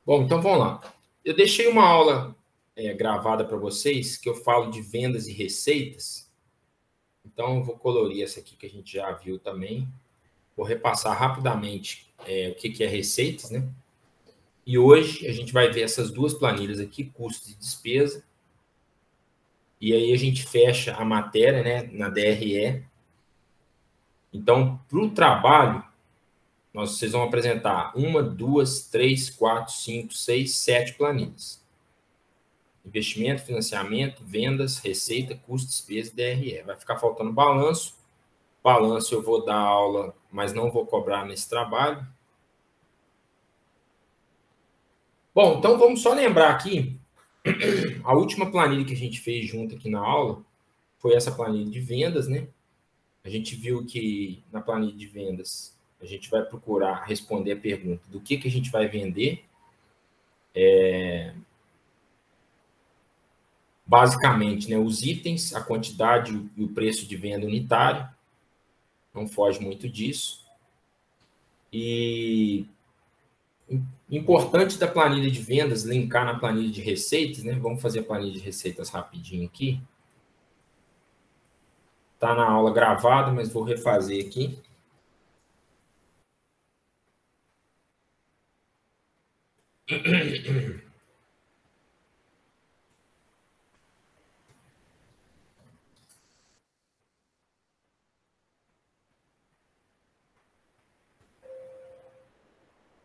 Bom, então vamos lá. Eu deixei uma aula gravada para vocês que eu falo de vendas e receitas. Então, eu vou colorir essa aqui que a gente já viu também. Vou repassar rapidamente o que é receitas, né? E hoje a gente vai ver essas duas planilhas aqui, custos e despesa. E aí a gente fecha a matéria, né, na DRE. Então, para o trabalho, vocês vão apresentar 1, 2, 3, 4, 5, 6, 7 planilhas. Investimento, financiamento, vendas, receita, custo, despesa e DRE. Vai ficar faltando balanço. Balanço eu vou dar aula, mas não vou cobrar nesse trabalho. Bom, então vamos só lembrar aqui, a última planilha que a gente fez junto aqui na aula foi essa planilha de vendas, né? A gente viu que na planilha de vendas a gente vai procurar responder a pergunta do que a gente vai vender. Basicamente, né, os itens, a quantidade e o preço de venda unitário. Não foge muito disso. E importante da planilha de vendas, linkar na planilha de receitas, né? Vamos fazer a planilha de receitas rapidinho aqui. Está na aula gravada, mas vou refazer aqui.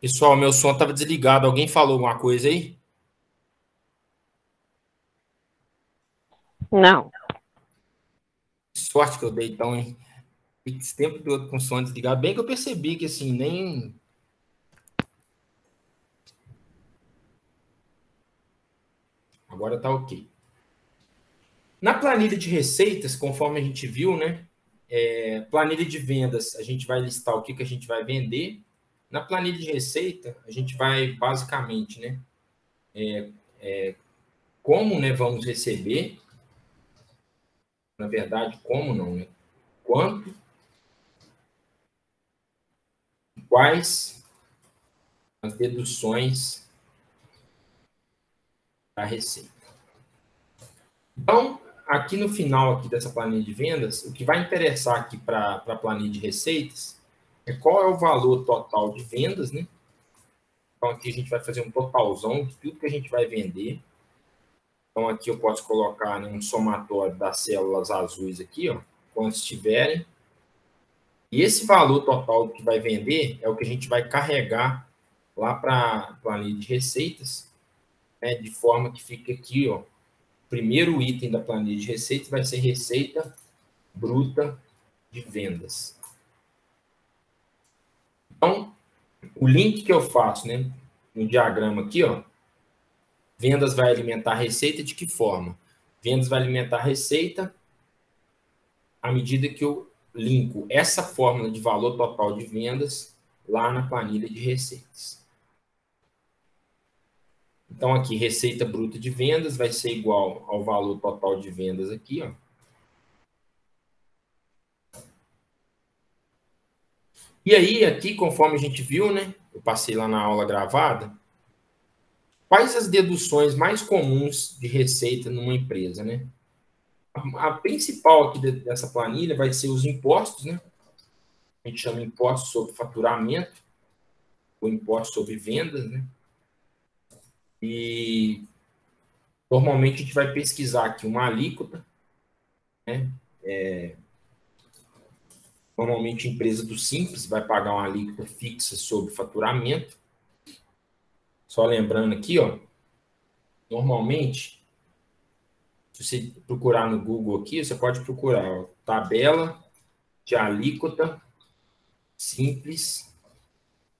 Pessoal, meu som estava desligado. Alguém falou alguma coisa aí? Não. Sorte que eu dei, então, hein? Esse tempo todo com o som desligado. Bem que eu percebi que, assim, nem... Agora tá ok. Na planilha de receitas, conforme a gente viu, né? Planilha de vendas, a gente vai listar o que a gente vai vender. Na planilha de receita, a gente vai, basicamente, né? Como, né, vamos receber. Na verdade, como não, né? Quanto, quais as deduções da receita. Então, aqui no final aqui dessa planilha de vendas, o que vai interessar aqui para a planilha de receitas é qual é o valor total de vendas, né? Então, aqui a gente vai fazer um totalzão de tudo que a gente vai vender. Então, aqui eu posso colocar, né, um somatório das células azuis aqui, ó, quantos tiverem. E esse valor total que vai vender é o que a gente vai carregar lá para a planilha de receitas, né, de forma que fica aqui, ó, o primeiro item da planilha de receitas vai ser receita bruta de vendas. Então, o link que eu faço, né, no diagrama aqui, ó, vendas vai alimentar a receita de que forma? Vendas vai alimentar a receita à medida que eu linko essa fórmula de valor total de vendas lá na planilha de receitas. Então, aqui, receita bruta de vendas vai ser igual ao valor total de vendas aqui, ó. E aí, aqui, conforme a gente viu, né? Eu passei lá na aula gravada. Quais as deduções mais comuns de receita numa empresa, né? A principal aqui dessa planilha vai ser os impostos, né? A gente chama impostos sobre faturamento, ou impostos sobre vendas, né? E normalmente a gente vai pesquisar aqui uma alíquota, né? Normalmente a empresa do Simples vai pagar uma alíquota fixa sobre faturamento. Só lembrando aqui, ó, normalmente, se você procurar no Google aqui, você pode procurar, ó, tabela de alíquota Simples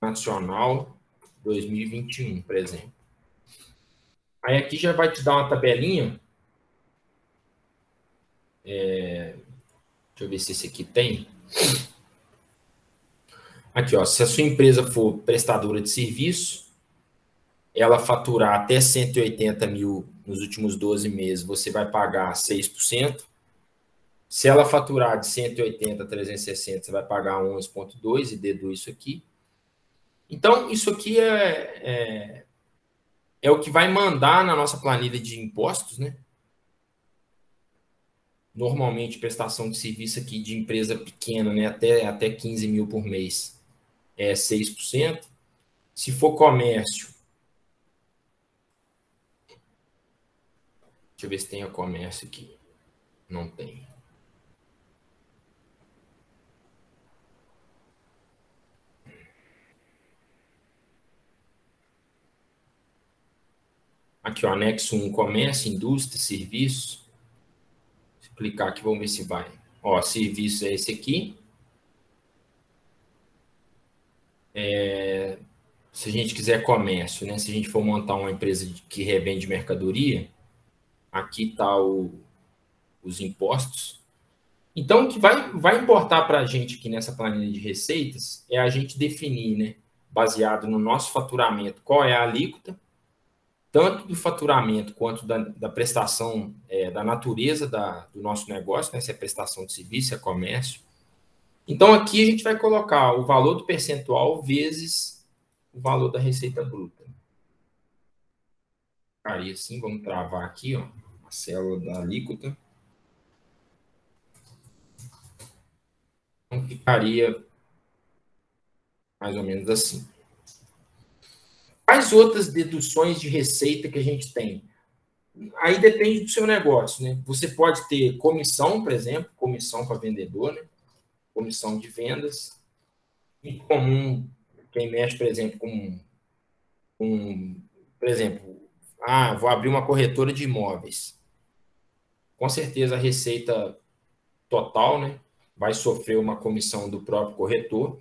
Nacional 2021, por exemplo. Aí aqui já vai te dar uma tabelinha. Deixa eu ver se esse aqui tem. Aqui, ó, se a sua empresa for prestadora de serviço, ela faturar até 180 mil nos últimos 12 meses, você vai pagar 6%. Se ela faturar de 180 a 360, você vai pagar 11,2% e deduz isso aqui. Então, isso aqui é o que vai mandar na nossa planilha de impostos, né? Normalmente, prestação de serviço aqui de empresa pequena, né? Até 15 mil por mês, é 6%. Se for comércio, deixa eu ver se tem a comércio aqui. Não tem. Aqui, ó, anexo 1, comércio, indústria, serviços. Se clicar aqui, vamos ver se vai. Ó, serviço é esse aqui. Se a gente quiser comércio, né? Se a gente for montar uma empresa que revende mercadoria, aqui está os impostos. Então, o que vai importar para a gente aqui nessa planilha de receitas é a gente definir, né, baseado no nosso faturamento, qual é a alíquota, tanto do faturamento quanto da prestação, da natureza do nosso negócio, né, se é prestação de serviço, se é comércio. Então, aqui a gente vai colocar o valor do percentual vezes o valor da receita bruta. Ficaria assim, vamos travar aqui, ó, a célula da alíquota. Então, ficaria mais ou menos assim. Quais outras deduções de receita que a gente tem? Aí depende do seu negócio, né? Você pode ter comissão, por exemplo, comissão para vendedor, né? Comissão de vendas. Muito comum quem mexe, por exemplo, por exemplo, vou abrir uma corretora de imóveis. Com certeza a receita total, né, vai sofrer uma comissão do próprio corretor.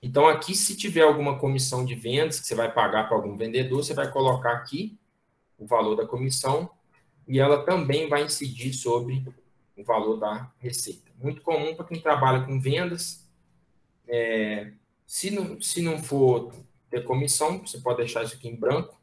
Então, aqui, se tiver alguma comissão de vendas que você vai pagar para algum vendedor, você vai colocar aqui o valor da comissão e ela também vai incidir sobre o valor da receita. Muito comum para quem trabalha com vendas. Se não for ter comissão, você pode deixar isso aqui em branco.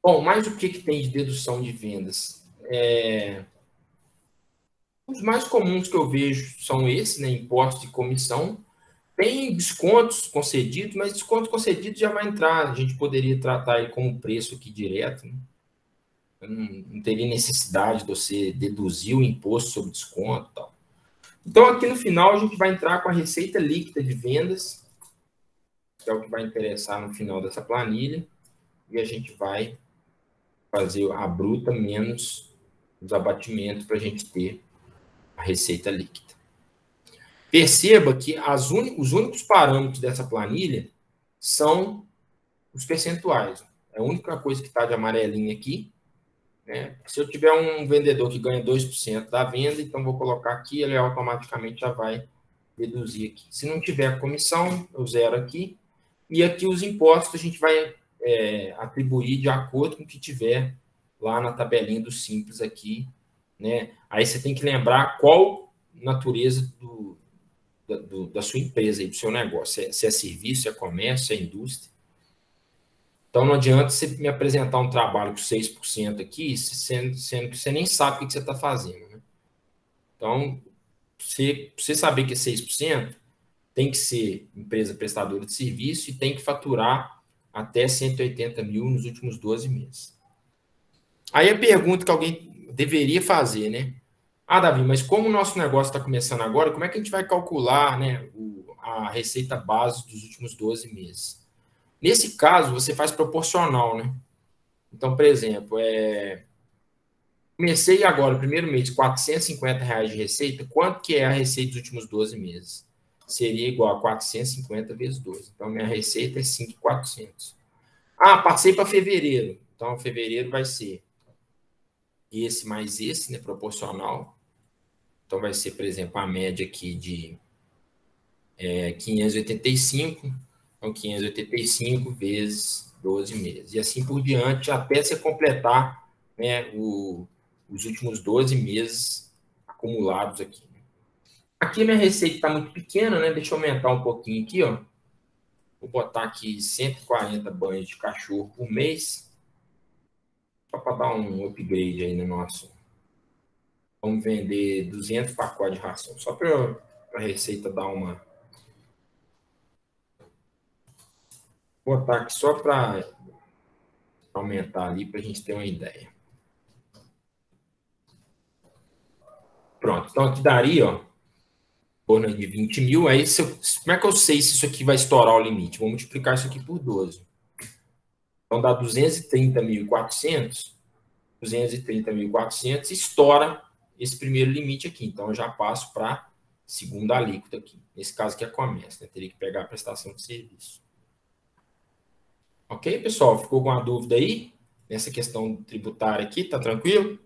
Bom, mas o que tem de dedução de vendas? Os mais comuns que eu vejo são esses, né? Impostos de comissão. Tem descontos concedidos, mas desconto concedido já vai entrar. A gente poderia tratar ele como preço aqui direto, né? Não teria necessidade de você deduzir o imposto sobre desconto e tal. Então, aqui no final, a gente vai entrar com a receita líquida de vendas, que é o que vai interessar no final dessa planilha, e a gente vai fazer a bruta menos os abatimentos para a gente ter a receita líquida. Perceba que os únicos parâmetros dessa planilha são os percentuais. É a única coisa que está de amarelinho aqui. Né? Se eu tiver um vendedor que ganha 2% da venda, então vou colocar aqui, ele automaticamente já vai deduzir aqui. Se não tiver comissão, eu zero aqui. E aqui os impostos a gente vai atribuir de acordo com o que tiver lá na tabelinha do Simples aqui. Né? Aí você tem que lembrar qual natureza da sua empresa, aí, do seu negócio. Se é serviço, se é comércio, se é indústria. Então, não adianta você me apresentar um trabalho com 6% aqui, sendo que você nem sabe o que você está fazendo. Né? Então, você saber que é 6%, tem que ser empresa prestadora de serviço e tem que faturar até 180 mil nos últimos 12 meses. Aí a pergunta que alguém deveria fazer, né? Davi, mas como o nosso negócio está começando agora, como é que a gente vai calcular, né, a receita base dos últimos 12 meses? Nesse caso, você faz proporcional, né? Então, por exemplo, comecei agora, o primeiro mês, R$ 450 de receita. Quanto que é a receita dos últimos 12 meses? Seria igual a 450 vezes 12. Então, minha receita é 5.400. Passei para fevereiro. Então, fevereiro vai ser esse mais esse, né? Proporcional. Então, vai ser, por exemplo, a média aqui de 585. Então, 585 vezes 12 meses. E assim por diante, até você completar, né, os últimos 12 meses acumulados aqui. Aqui minha receita está muito pequena, né? Deixa eu aumentar um pouquinho aqui, ó. Vou botar aqui 140 banhos de cachorro por mês, só para dar um upgrade aí no nosso Vamos vender 200 pacotes de ração. Só para a Receita dar uma... Vou botar aqui só para aumentar ali, para a gente ter uma ideia. Pronto. Então, aqui daria, ó, torno de 20 mil. Aí, como é que eu sei se isso aqui vai estourar o limite? Vou multiplicar isso aqui por 12. Então, dá 230.400. 230.400, estoura esse primeiro limite aqui. Então, eu já passo para a segunda alíquota aqui. Nesse caso aqui é a Comércio, né? Teria que pegar a prestação de serviço. Ok, pessoal? Ficou alguma dúvida aí? Nessa questão tributária aqui, tá tranquilo?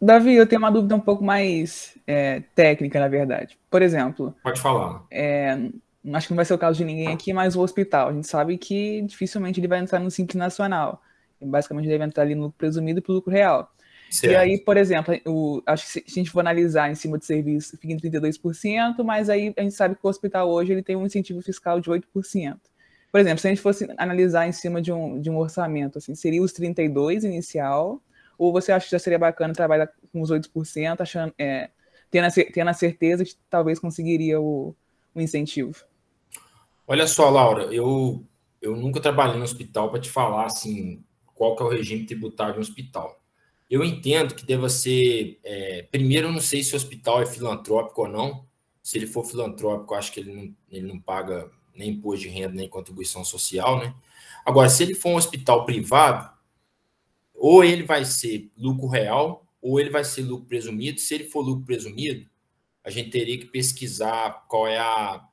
Davi, eu tenho uma dúvida um pouco mais técnica, na verdade. Por exemplo, Pode falar. acho que não vai ser o caso de ninguém aqui, mas o hospital. A gente sabe que dificilmente ele vai entrar no Simples Nacional. Basicamente, ele deve entrar ali no lucro presumido e para o lucro real. Certo. E aí, por exemplo, acho que se a gente for analisar em cima de serviço, fica em 32%, mas aí a gente sabe que o hospital hoje ele tem um incentivo fiscal de 8%. Por exemplo, se a gente fosse analisar em cima de um orçamento, assim, seria os 32% inicial, ou você acha que já seria bacana trabalhar com os 8%, achando, tendo a certeza de que talvez conseguiria o incentivo? Olha só, Laura, eu nunca trabalhei no hospital para te falar assim, qual que é o regime tributário de um hospital. Eu entendo que deva ser... primeiro, eu não sei se o hospital é filantrópico ou não. Se ele for filantrópico, eu acho que ele não paga nem imposto de renda, nem contribuição social, né? Agora, se ele for um hospital privado, ou ele vai ser lucro real, ou ele vai ser lucro presumido. Se ele for lucro presumido, a gente teria que pesquisar qual é a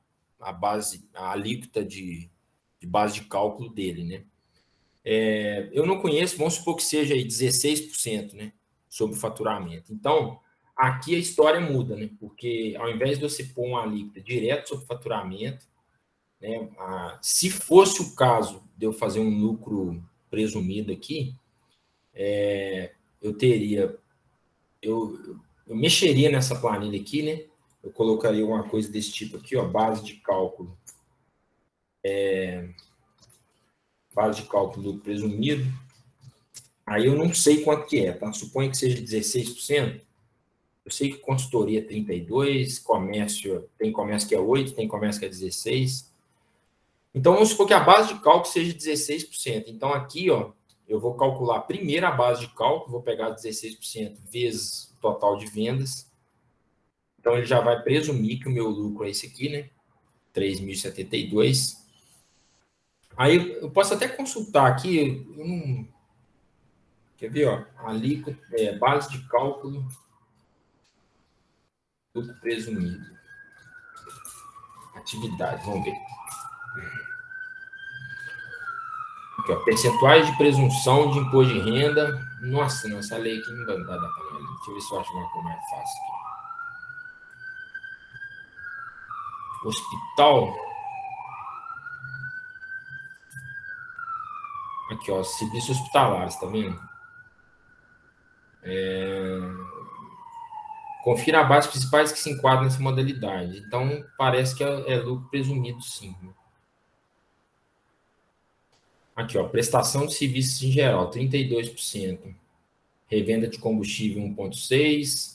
base, a alíquota de base de cálculo dele, né? Eu não conheço, vamos supor que seja aí 16%, né, sobre o faturamento. Então, aqui a história muda, né? Porque ao invés de você pôr uma alíquota direto sobre o faturamento, né, se fosse o caso de eu fazer um lucro presumido aqui, eu mexeria nessa planilha aqui, né? Eu colocaria uma coisa desse tipo aqui, ó, base de cálculo do presumido. Aí eu não sei quanto que é, tá? Suponho que seja 16%. Eu sei que consultoria é 32%, comércio, tem comércio que é 8%, tem comércio que é 16%. Então, vamos supor que a base de cálculo seja 16%. Então, aqui, ó, eu vou calcular primeiro a base de cálculo, vou pegar 16% vezes o total de vendas. Então, ele já vai presumir que o meu lucro é esse aqui, né? 3.072. Aí, eu posso até consultar aqui, quer ver, ó, alíquota, base de cálculo lucro presumido. Atividade, vamos ver. Aqui, ó, percentuais de presunção de imposto de renda. Nossa, não, essa lei aqui não vai dar para ler. Deixa eu ver se eu acho uma coisa mais fácil aqui. Hospital. Aqui, ó, serviços hospitalares, tá vendo? Confira abaixo as principais que se enquadram nessa modalidade. Então, parece que é lucro presumido, sim. Aqui, ó, prestação de serviços em geral, 32%. Revenda de combustível, 1,6%.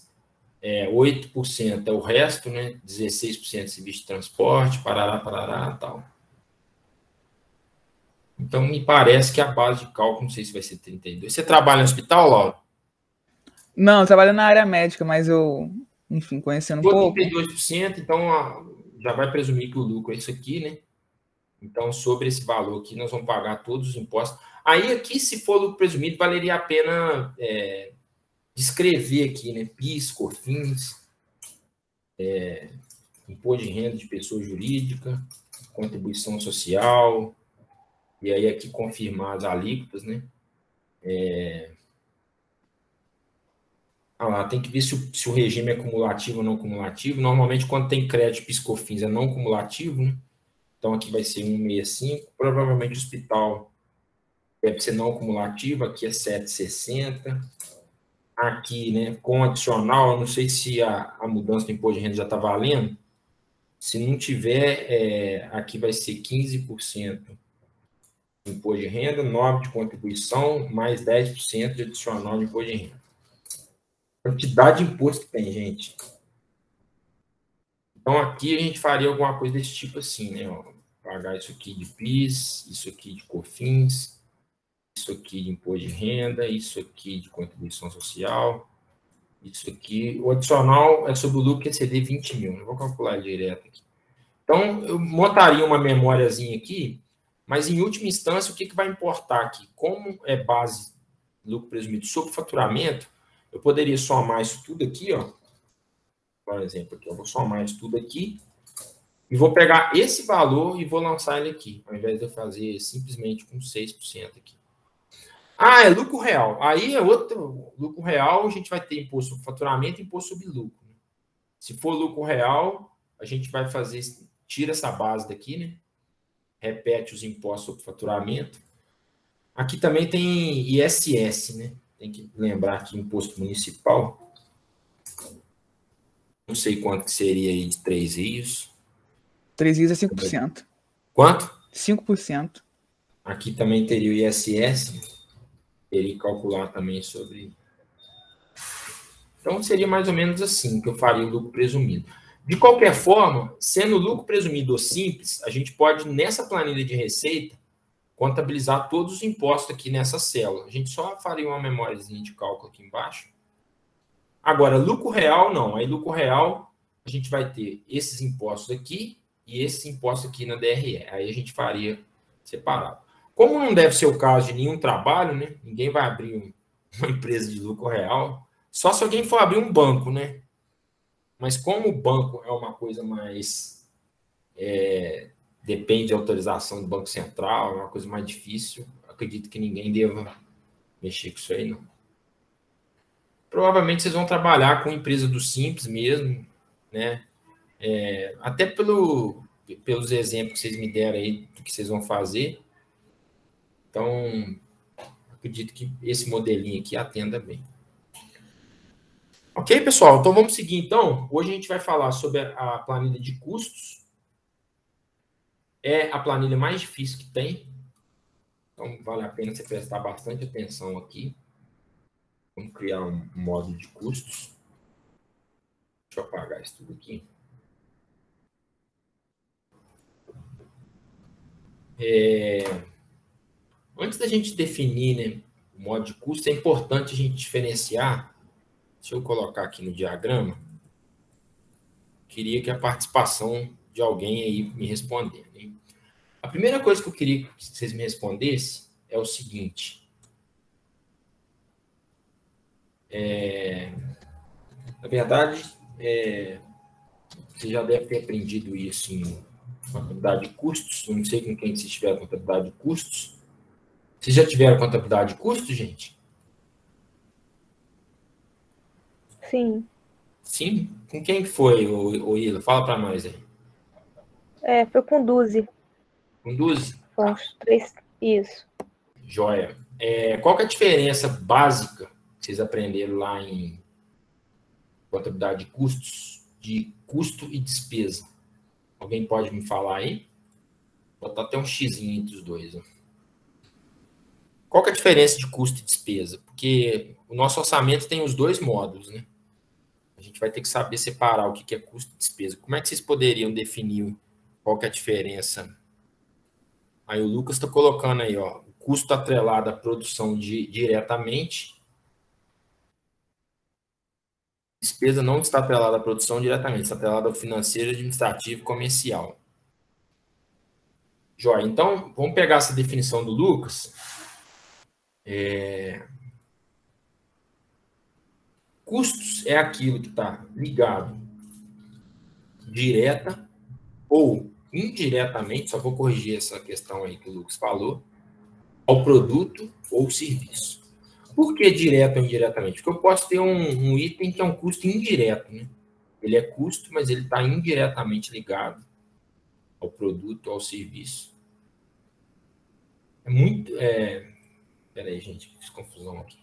8% é o resto, né? 16% de serviço de transporte, parará, tal. Então, me parece que a base de cálculo, não sei se vai ser 32%. Você trabalha no hospital, Laura? Não, eu trabalho na área médica, mas eu, enfim, conhecendo um For pouco. 32%, então já vai presumir que o lucro é isso aqui, né? Então, sobre esse valor aqui, nós vamos pagar todos os impostos. Aí, aqui, se for lucro presumido, valeria a pena descrever aqui, né? PIS, COFINS, imposto de renda de pessoa jurídica, contribuição social, e aí aqui confirmar as alíquotas, né? Lá, tem que ver se o regime é cumulativo ou não cumulativo. Normalmente, quando tem crédito PIS/COFINS, é não cumulativo, né? Então, aqui vai ser 165. Provavelmente, o hospital deve ser não cumulativo. Aqui é 760. Aqui, né, com adicional, eu não sei se a mudança do imposto de renda já está valendo. Se não tiver, aqui vai ser 15% de imposto de renda, 9% de contribuição, mais 10% de adicional de imposto de renda. quantidade de imposto que tem, gente. Então, aqui a gente faria alguma coisa desse tipo assim, né? Ó, pagar isso aqui de PIS, isso aqui de COFINS, isso aqui de imposto de renda, isso aqui de contribuição social, isso aqui. O adicional é sobre o lucro que exceder 20 mil. Não vou calcular direto aqui. Então, eu montaria uma memóriazinha aqui, mas em última instância, o que vai importar aqui? Como é base lucro presumido sobre faturamento, eu poderia somar isso tudo aqui, ó. Por exemplo, aqui, eu vou somar isso tudo aqui e vou pegar esse valor e vou lançar ele aqui, ao invés de eu fazer simplesmente com 6% aqui. Ah, é lucro real. Aí é outro lucro real, a gente vai ter imposto sobre faturamento e imposto sobre lucro. Se for lucro real, a gente vai fazer, tira essa base daqui, né? Repete os impostos sobre faturamento. Aqui também tem ISS, né? Tem que lembrar que imposto municipal, não sei quanto que seria aí de 3 rios. 3 rios é 5%. Quanto? 5%. Aqui também teria o ISS, teria que calcular também sobre... Então, seria mais ou menos assim que eu faria o lucro presumido. De qualquer forma, sendo lucro presumido ou simples, a gente pode, nessa planilha de receita, contabilizar todos os impostos aqui nessa célula. A gente só faria uma memóriazinha de cálculo aqui embaixo. Agora, lucro real, não. Aí, lucro real, a gente vai ter esses impostos aqui e esses impostos aqui na DRE. Aí, a gente faria separado. Como não deve ser o caso de nenhum trabalho, né? Ninguém vai abrir uma empresa de lucro real. Só se alguém for abrir um banco, né? Mas como o banco é uma coisa mais... depende de autorização do Banco Central, é uma coisa mais difícil, acredito que ninguém deva mexer com isso aí, não. Provavelmente vocês vão trabalhar com empresa do Simples mesmo, né? Até pelos exemplos que vocês me deram aí do que vocês vão fazer. Então, acredito que esse modelinho aqui atenda bem. Ok, pessoal? Então, vamos seguir, então. Hoje a gente vai falar sobre a planilha de custos. É a planilha mais difícil que tem. Então, vale a pena você prestar bastante atenção aqui. Vamos criar um módulo de custos. Deixa eu apagar isso tudo aqui. Antes da gente definir, né, o módulo de custos, é importante a gente diferenciar. Deixa eu colocar aqui no diagrama. Queria que a participação de alguém aí me respondesse. Hein? A primeira coisa que eu queria que vocês me respondessem é o seguinte. Na verdade, você já deve ter aprendido isso em contabilidade de custos. Eu não sei com quem vocês tiveram contabilidade de custos. Vocês já tiveram contabilidade de custos, gente? Sim. Sim? Com quem foi, o Ila? Fala para nós aí. Foi com Duzi. Com Duzi? Foram os 3, isso. Joia. Qual que é a diferença básica que vocês aprenderam lá em contabilidade de custos, de custo e despesa? Alguém pode me falar aí? Vou botar até um xizinho entre os dois. Ó. Qual que é a diferença de custo e despesa? Porque o nosso orçamento tem os dois módulos, né? A gente vai ter que saber separar o que é custo e despesa. Como é que vocês poderiam definir qual que é a diferença? Aí o Lucas está colocando aí, ó, o custo atrelado à produção diretamente. Despesa não está atrelada à produção diretamente, está atrelada ao financeiro, administrativo e comercial. Joia. Então, vamos pegar essa definição do Lucas. Custos é aquilo que está ligado direta ou indiretamente, só vou corrigir essa questão aí que o Lucas falou, ao produto ou serviço. Por que direto ou indiretamente? Porque eu posso ter um item que é um custo indireto, né? Ele é custo, mas ele está indiretamente ligado ao produto ou ao serviço. Peraí, gente, fiz confusão aqui.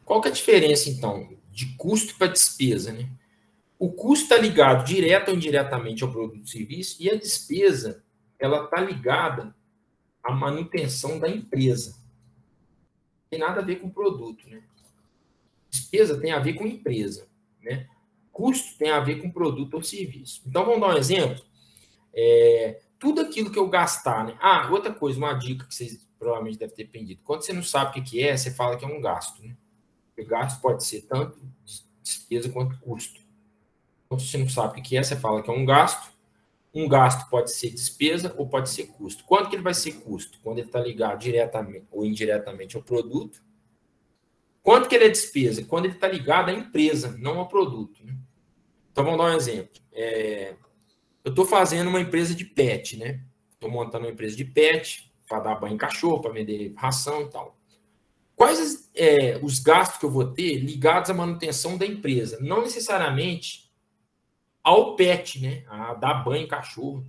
Qual que é a diferença, então, de custo para despesa, né? O custo está ligado direto ou indiretamente ao produto ou serviço e a despesa, ela está ligada a manutenção da empresa. Não tem nada a ver com produto, né? Despesa tem a ver com empresa, né? Custo tem a ver com produto ou serviço. Então, vamos dar um exemplo. Tudo aquilo que eu gastar, né? Outra coisa, uma dica que vocês provavelmente devem ter aprendido. Quando você não sabe o que é, você fala que é um gasto, né? O gasto pode ser tanto despesa quanto custo. Então, se você não sabe o que é, você fala que é um gasto. Um gasto pode ser despesa ou pode ser custo. Quando que ele vai ser custo? Quando ele está ligado diretamente ou indiretamente ao produto. Quanto que ele é despesa? Quando ele está ligado à empresa, não ao produto, né? Então, vamos dar um exemplo. Eu estou fazendo uma empresa de pet, né? Estou montando uma empresa de pet para dar banho em cachorro, para vender ração e tal. Quais os gastos que eu vou ter ligados à manutenção da empresa? Não necessariamente ao pet, né? A dar banho em cachorro.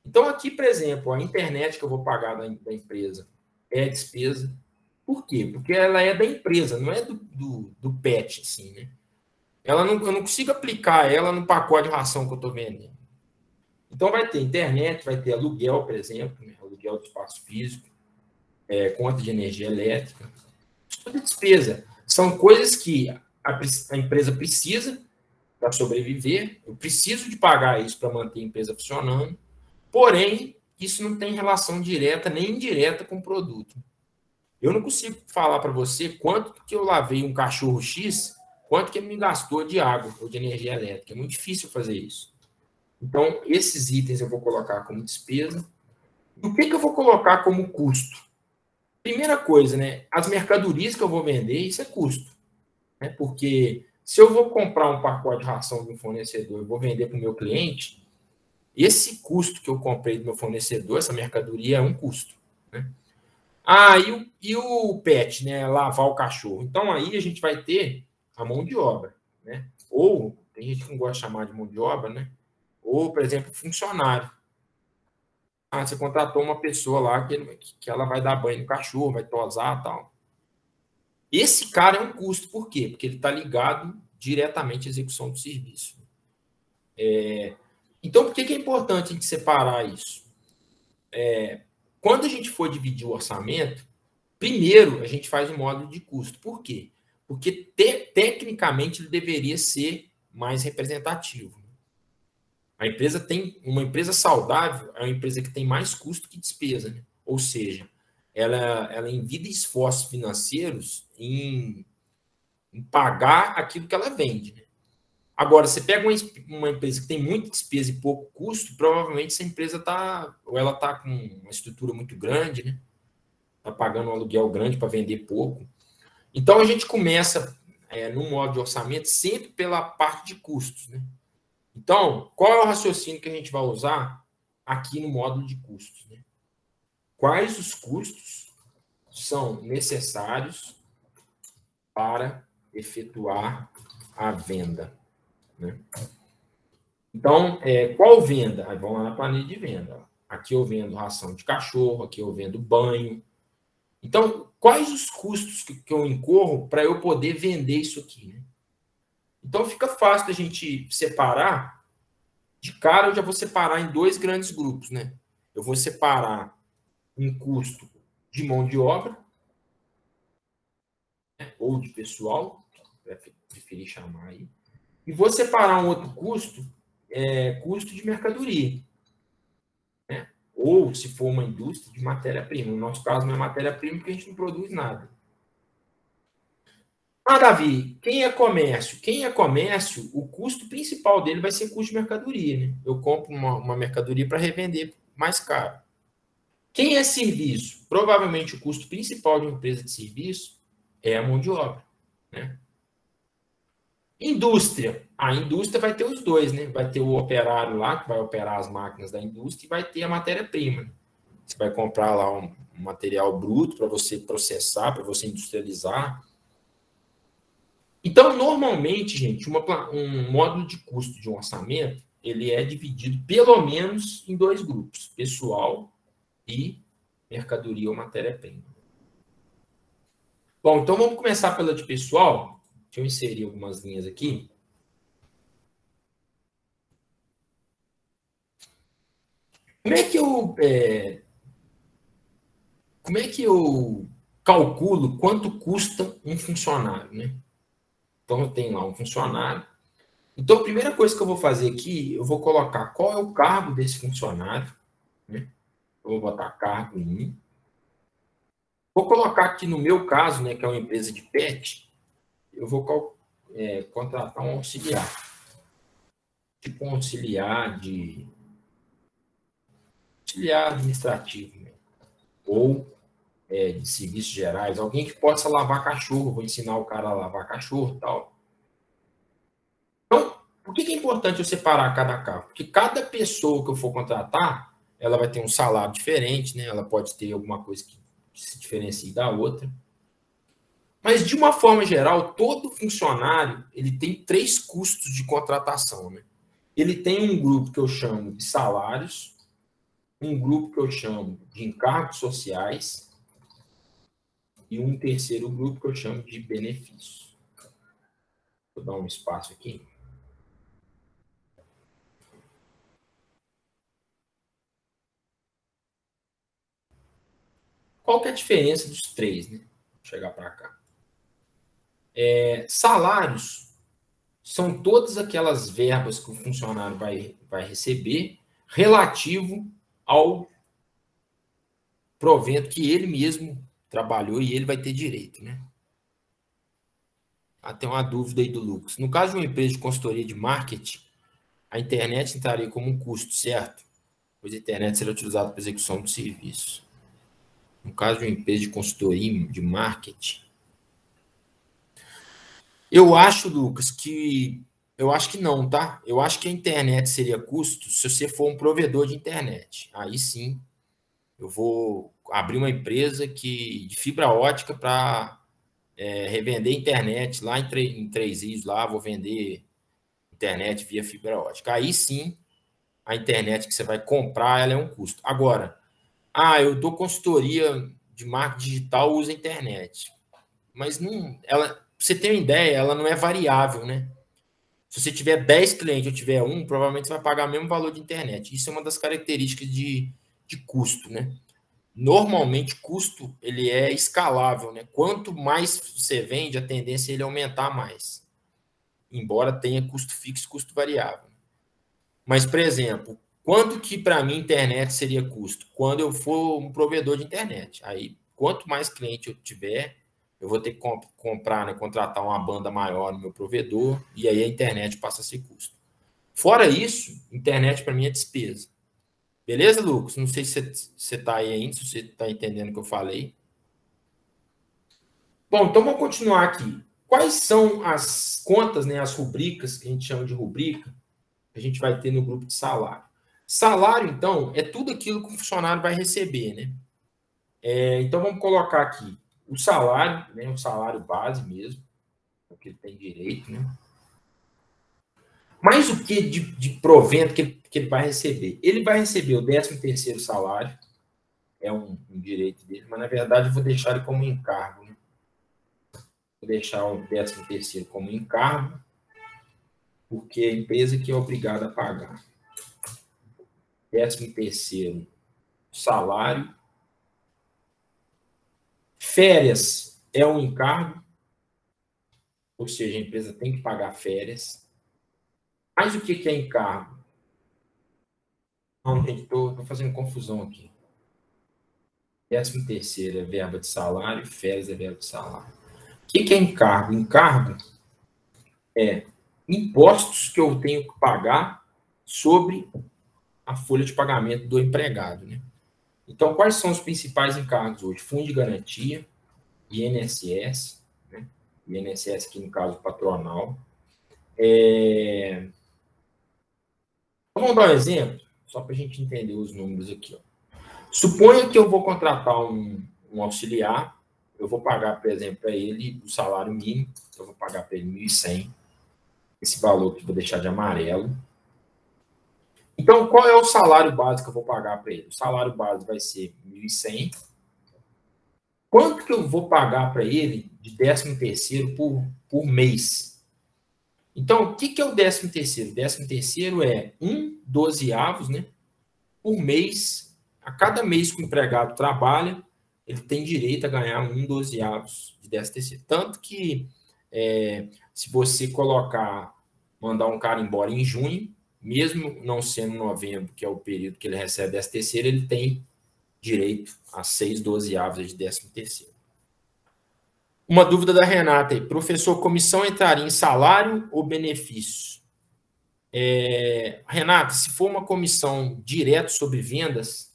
Então, aqui, por exemplo, a internet que eu vou pagar da empresa é despesa. Por quê? Porque ela é da empresa, não é do pet, assim, né? Eu não consigo aplicar ela no pacote de ração que eu estou vendendo. Então, vai ter internet, vai ter aluguel, por exemplo, né? Aluguel de espaço físico, conta de energia elétrica. Isso tudo é despesa. São coisas que a empresa precisa para sobreviver. Eu preciso de pagar isso para manter a empresa funcionando. Porém, isso não tem relação direta nem indireta com o produto. Eu não consigo falar para você quanto que eu lavei um cachorro X, quanto que ele me gastou de água ou de energia elétrica. É muito difícil fazer isso. Então, esses itens eu vou colocar como despesa. E o que eu vou colocar como custo? Primeira coisa, né? As mercadorias que eu vou vender, isso é custo. Né? Porque se eu vou comprar um pacote de ração de um fornecedor e vou vender para o meu cliente, esse custo que eu comprei do meu fornecedor, essa mercadoria, é um custo. Né? E o pet, né? Lavar o cachorro. Então, aí a gente vai ter a mão de obra. Né? Ou, tem gente que não gosta de chamar de mão de obra, né? Ou, por exemplo, funcionário. Você contratou uma pessoa lá que ela vai dar banho no cachorro, vai tosar e tal. Esse cara é um custo. Por quê? Porque ele está ligado diretamente à execução do serviço. Então, por que é importante a gente separar isso? Quando a gente for dividir o orçamento, primeiro a gente faz o módulo de custo. Por quê? Porque tecnicamente ele deveria ser mais representativo. Uma empresa saudável é uma empresa que tem mais custo que despesa, né? Ou seja, ela envia esforços financeiros em pagar aquilo que ela vende. Né? Agora, você pega uma empresa que tem muita despesa e pouco custo, provavelmente essa empresa está com uma estrutura muito grande, né? Está pagando um aluguel grande para vender pouco. Então, a gente começa no modo de orçamento sempre pela parte de custos. Né? Então, qual é o raciocínio que a gente vai usar aqui no módulo de custos? Né? Quais os custos são necessários para efetuar a venda? Né? Então, qual venda? Aí vamos lá na planilha de venda. Aqui eu vendo ração de cachorro, aqui eu vendo banho. Então, quais os custos que eu incorro para eu poder vender isso aqui? Né? Então, fica fácil da gente separar. De cara, eu já vou separar em dois grandes grupos. Né? Eu vou separar um custo de mão de obra, né? Ou de pessoal, preferir chamar aí. E vou separar um outro custo, custo de mercadoria. Né? Ou, se for uma indústria, de matéria-prima. No nosso caso, não é matéria-prima porque a gente não produz nada. Davi, quem é comércio? Quem é comércio, o custo principal dele vai ser custo de mercadoria. Né? Eu compro uma mercadoria para revender mais caro. Quem é serviço? Provavelmente o custo principal de uma empresa de serviço é a mão de obra. Né? Indústria. A indústria vai ter os dois, né? Vai ter o operário lá, que vai operar as máquinas da indústria, e vai ter a matéria-prima. Você vai comprar lá um material bruto para você processar, para você industrializar. Então, normalmente, gente, um módulo de custo de um orçamento, ele é dividido pelo menos em dois grupos, pessoal e mercadoria ou matéria-prima. Bom, então vamos começar pela de pessoal. Deixa eu inserir algumas linhas aqui. Como é que eu como é que eu calculo quanto custa um funcionário, né? Então, eu tenho lá um funcionário. Então, a primeira coisa que eu vou fazer aqui, eu vou colocar qual é o cargo desse funcionário, né? Eu vou botar cargo 1. Vou colocar aqui no meu caso, né, que é uma empresa de pet, eu vou contratar um auxiliar. Tipo um auxiliar administrativo, né? Ou de serviços gerais, alguém que possa lavar cachorro, vou ensinar o cara a lavar cachorro e tal. Então, por que é importante eu separar cada cargo? Porque cada pessoa que eu for contratar, ela vai ter um salário diferente, né? Ela pode ter alguma coisa que se diferencie da outra. Mas, de uma forma geral, todo funcionário ele tem 3 custos de contratação, né? Ele tem um grupo que eu chamo de salários, um grupo que eu chamo de encargos sociais e um terceiro grupo que eu chamo de benefícios. Vou dar um espaço aqui. Qual que é a diferença dos 3, né? Vou chegar para cá. Salários são todas aquelas verbas que o funcionário vai receber relativo ao provento que ele mesmo trabalhou e ele vai ter direito, né? Tem uma dúvida aí do Lucas. No caso de uma empresa de consultoria de marketing, a internet entraria como um custo, certo? Pois a internet será utilizada para execução do serviço. No caso de uma empresa de consultoria de marketing, eu acho, Lucas, que não, tá? Eu acho que a internet seria custo se você for um provedor de internet. Aí sim, eu vou abrir uma empresa de fibra ótica para revender internet lá em Três Rios, lá vou vender internet via fibra ótica. Aí sim, a internet que você vai comprar, ela é um custo. Agora, eu dou consultoria de marketing digital, usa internet. Mas não, pra você ter uma ideia, ela não é variável, né? Se você tiver 10 clientes ou tiver um, provavelmente você vai pagar o mesmo valor de internet. Isso é uma das características de custo, né? Normalmente, custo ele é escalável, né? Quanto mais você vende, a tendência é ele aumentar mais. Embora tenha custo fixo e custo variável. Mas, por exemplo, quanto que para mim internet seria custo? Quando eu for um provedor de internet. Aí, quanto mais cliente eu tiver, eu vou ter que comprar, né, contratar uma banda maior no meu provedor, e aí a internet passa a ser custo. Fora isso, internet para mim é despesa. Beleza, Lucas? Não sei se você está aí ainda, se você está entendendo o que eu falei. Bom, então vamos continuar aqui. Quais são as contas, né, as rubricas, que a gente chama de rubrica, que a gente vai ter no grupo de salário? Salário, então, é tudo aquilo que o funcionário vai receber, né? Então, vamos colocar aqui o salário, né, o salário base mesmo, o que ele tem direito, né? Mas o que de provento que ele vai receber? Ele vai receber o 13º salário, é um direito dele, mas, na verdade, eu vou deixar ele como encargo, né? Vou deixar o 13º como encargo, porque é a empresa que é obrigada a pagar. 13º salário. Férias é um encargo, ou seja, a empresa tem que pagar férias. Mas o que é encargo? Não, estou fazendo confusão aqui. 13º é verba de salário, férias é verba de salário. O que é encargo? Encargo é impostos que eu tenho que pagar sobre a folha de pagamento do empregado, né? Então, quais são os principais encargos hoje? Fundo de garantia, INSS, né? INSS aqui no caso patronal. Vamos dar um exemplo, só para a gente entender os números aqui. Suponha que eu vou contratar um auxiliar, eu vou pagar, por exemplo, para ele o salário mínimo, eu vou pagar para ele 1.100, esse valor que eu vou deixar de amarelo. Então, qual é o salário básico que eu vou pagar para ele? O salário básico vai ser 1.100. Quanto que eu vou pagar para ele de 13º por mês? Então, o que é o 13º? O 13º é 1/12, né, por mês. A cada mês que o empregado trabalha, ele tem direito a ganhar 1/12 de 13º. Tanto que, se você mandar um cara embora em junho, mesmo não sendo novembro, que é o período que ele recebe 13º, ele tem direito a 6/12 de 13º. Uma dúvida da Renata aí. Professor, comissão entraria em salário ou benefício? Renata, se for uma comissão direto sobre vendas,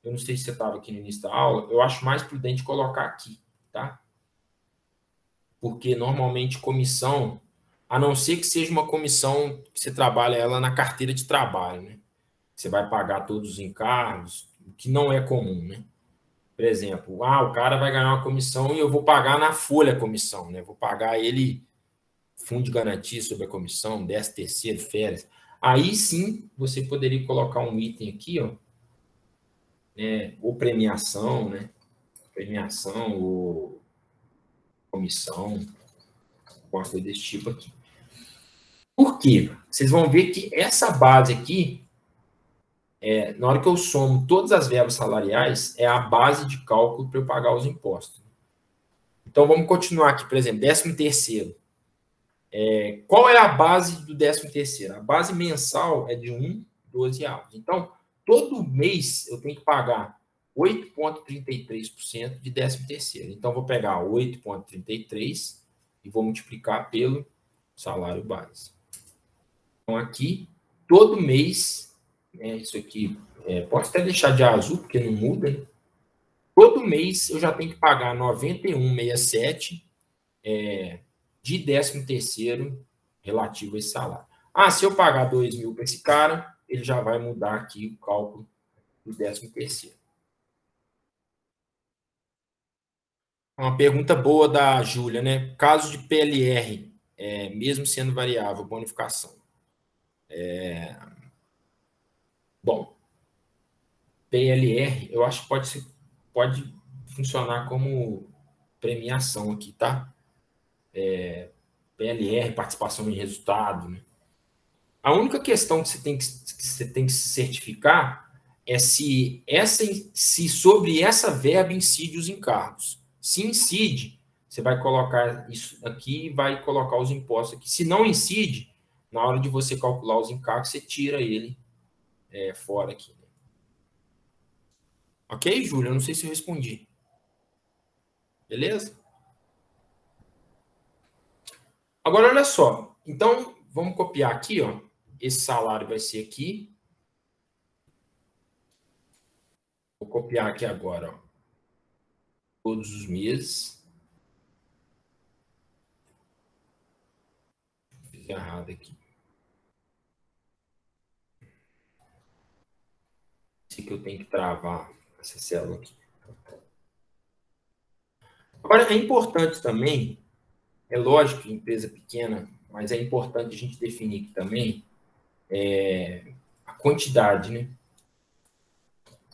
eu não sei se você estava aqui no início da aula, eu acho mais prudente colocar aqui, tá? Porque normalmente comissão, a não ser que seja uma comissão que você trabalha ela na carteira de trabalho, né? Você vai pagar todos os encargos, o que não é comum, né? Por exemplo, o cara vai ganhar uma comissão e eu vou pagar na folha a comissão, né? Vou pagar ele fundo de garantia sobre a comissão, 13º, férias. Aí sim, você poderia colocar um item aqui, ó, ou premiação, né? Premiação ou comissão, alguma coisa desse tipo aqui. Por quê? Vocês vão ver que essa base aqui, na hora que eu somo todas as verbas salariais, é a base de cálculo para eu pagar os impostos. Então, vamos continuar aqui, por exemplo, 13º. Qual é a base do 13º? A base mensal é de 1/12. Então, todo mês eu tenho que pagar 8,33% de 13º. Então, vou pegar 8,33 e vou multiplicar pelo salário base. Então, aqui, todo mês, isso aqui, pode até deixar de azul, porque não muda, né? Todo mês eu já tenho que pagar 91,67 de 13º relativo a esse salário. Se eu pagar 2.000 para esse cara, ele já vai mudar aqui o cálculo do 13º. Uma pergunta boa da Júlia, né? Caso de PLR, mesmo sendo variável, bonificação. Bom, PLR, eu acho que pode funcionar como premiação aqui, tá? PLR, participação em resultado, né? A única questão que você tem que se certificar é se sobre essa verba incide os encargos. Se incide, você vai colocar isso aqui e vai colocar os impostos aqui. Se não incide, na hora de você calcular os encargos, você tira ele fora aqui. Ok, Júlia? Eu não sei se eu respondi. Beleza? Agora, olha só. Então, vamos copiar aqui, ó. Esse salário vai ser aqui. Vou copiar aqui agora, ó. Todos os meses. Fiz errado aqui. Esse que eu tenho que travar essa célula aqui. Agora, é importante também, é lógico que empresa pequena, mas é importante a gente definir aqui também a quantidade, né?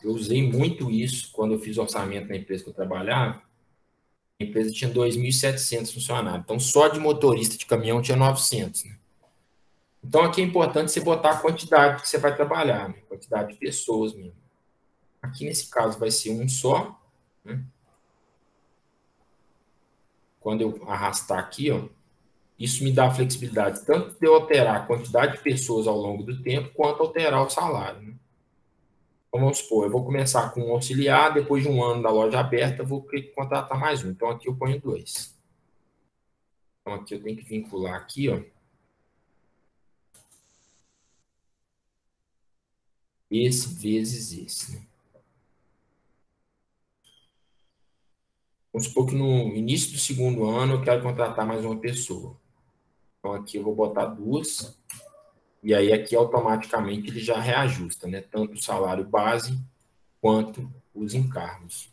Eu usei muito isso quando eu fiz orçamento na empresa que eu trabalhava. A empresa tinha 2.700 funcionários. Então, só de motorista de caminhão tinha 900. Né? Então, aqui é importante você botar a quantidade que você vai trabalhar, né? Quantidade de pessoas mesmo. Aqui, nesse caso, vai ser um só. Né? Quando eu arrastar aqui, ó, isso me dá flexibilidade tanto de eu alterar a quantidade de pessoas ao longo do tempo, quanto alterar o salário. Né? Então, vamos supor, eu vou começar com um auxiliar, depois de um ano da loja aberta, eu vou contratar mais um. Então, aqui eu ponho 2. Então, aqui eu tenho que vincular aqui, ó. Esse vezes esse. Né? Vamos supor que no início do segundo ano eu quero contratar mais uma pessoa. Então, aqui eu vou botar 2. E aí, aqui automaticamente ele já reajusta, né? Tanto o salário base quanto os encargos.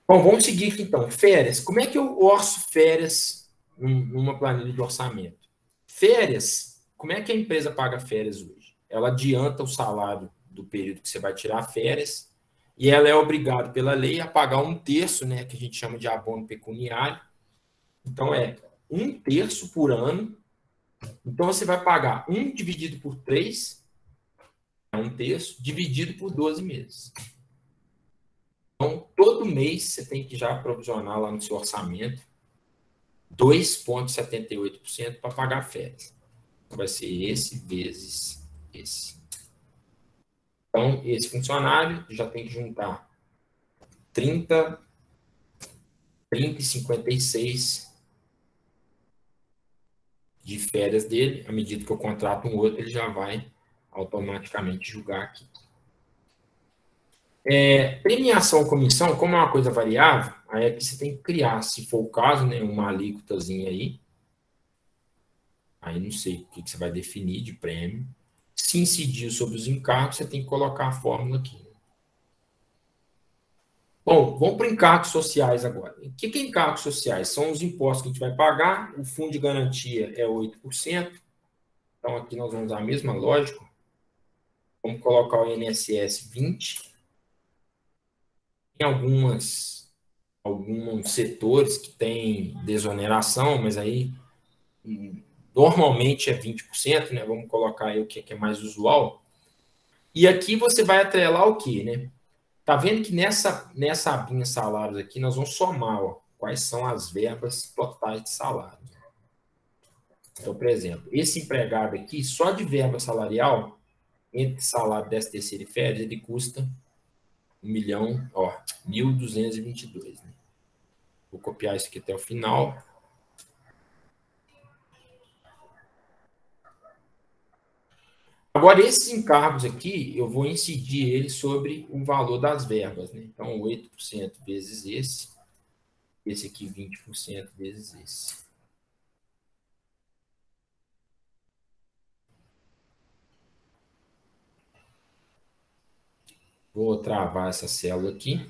Bom, vamos seguir aqui então. Férias. Como é que eu orço férias numa planilha de orçamento? Férias. Como é que a empresa paga férias hoje? Ela adianta o salário do período que você vai tirar férias e ela é obrigada pela lei a pagar 1/3, né? Que a gente chama de abono pecuniário. Então, 1/3 por ano. Então, você vai pagar 1 dividido por 3, 1/3, dividido por 12 meses. todo mês você tem que já provisionar lá no seu orçamento 2,78% para pagar férias. Vai ser esse vezes esse. Então, esse funcionário já tem que juntar 30 e 56 de férias dele. À medida que eu contrato um outro, ele já vai automaticamente julgar aqui. Premiação ou comissão, como é uma coisa variável, aí é que você tem que criar, se for o caso, né, uma alíquotazinha aí. Aí não sei o que você vai definir de prêmio. Se incidir sobre os encargos, você tem que colocar a fórmula aqui. Bom, vamos para encargos sociais agora. O que é encargos sociais? São os impostos que a gente vai pagar, o fundo de garantia é 8%. Então, aqui nós vamos usar a mesma lógica. Vamos colocar o INSS 20%. Tem alguns setores que têm desoneração, mas aí normalmente é 20%, né? Vamos colocar aí o que é mais usual. E aqui você vai atrelar o quê, né? Tá vendo que nessa abinha salários aqui nós vamos somar, ó, quais são as verbas totais de salário. Então, por exemplo, esse empregado aqui, só de verba salarial, entre salário, 13º e férias, ele custa 1.222, né? Vou copiar isso aqui até o final. Agora, esses encargos aqui, eu vou incidir eles sobre o valor das verbas, né? Então, 8% vezes esse aqui 20% vezes esse. Vou travar essa célula aqui.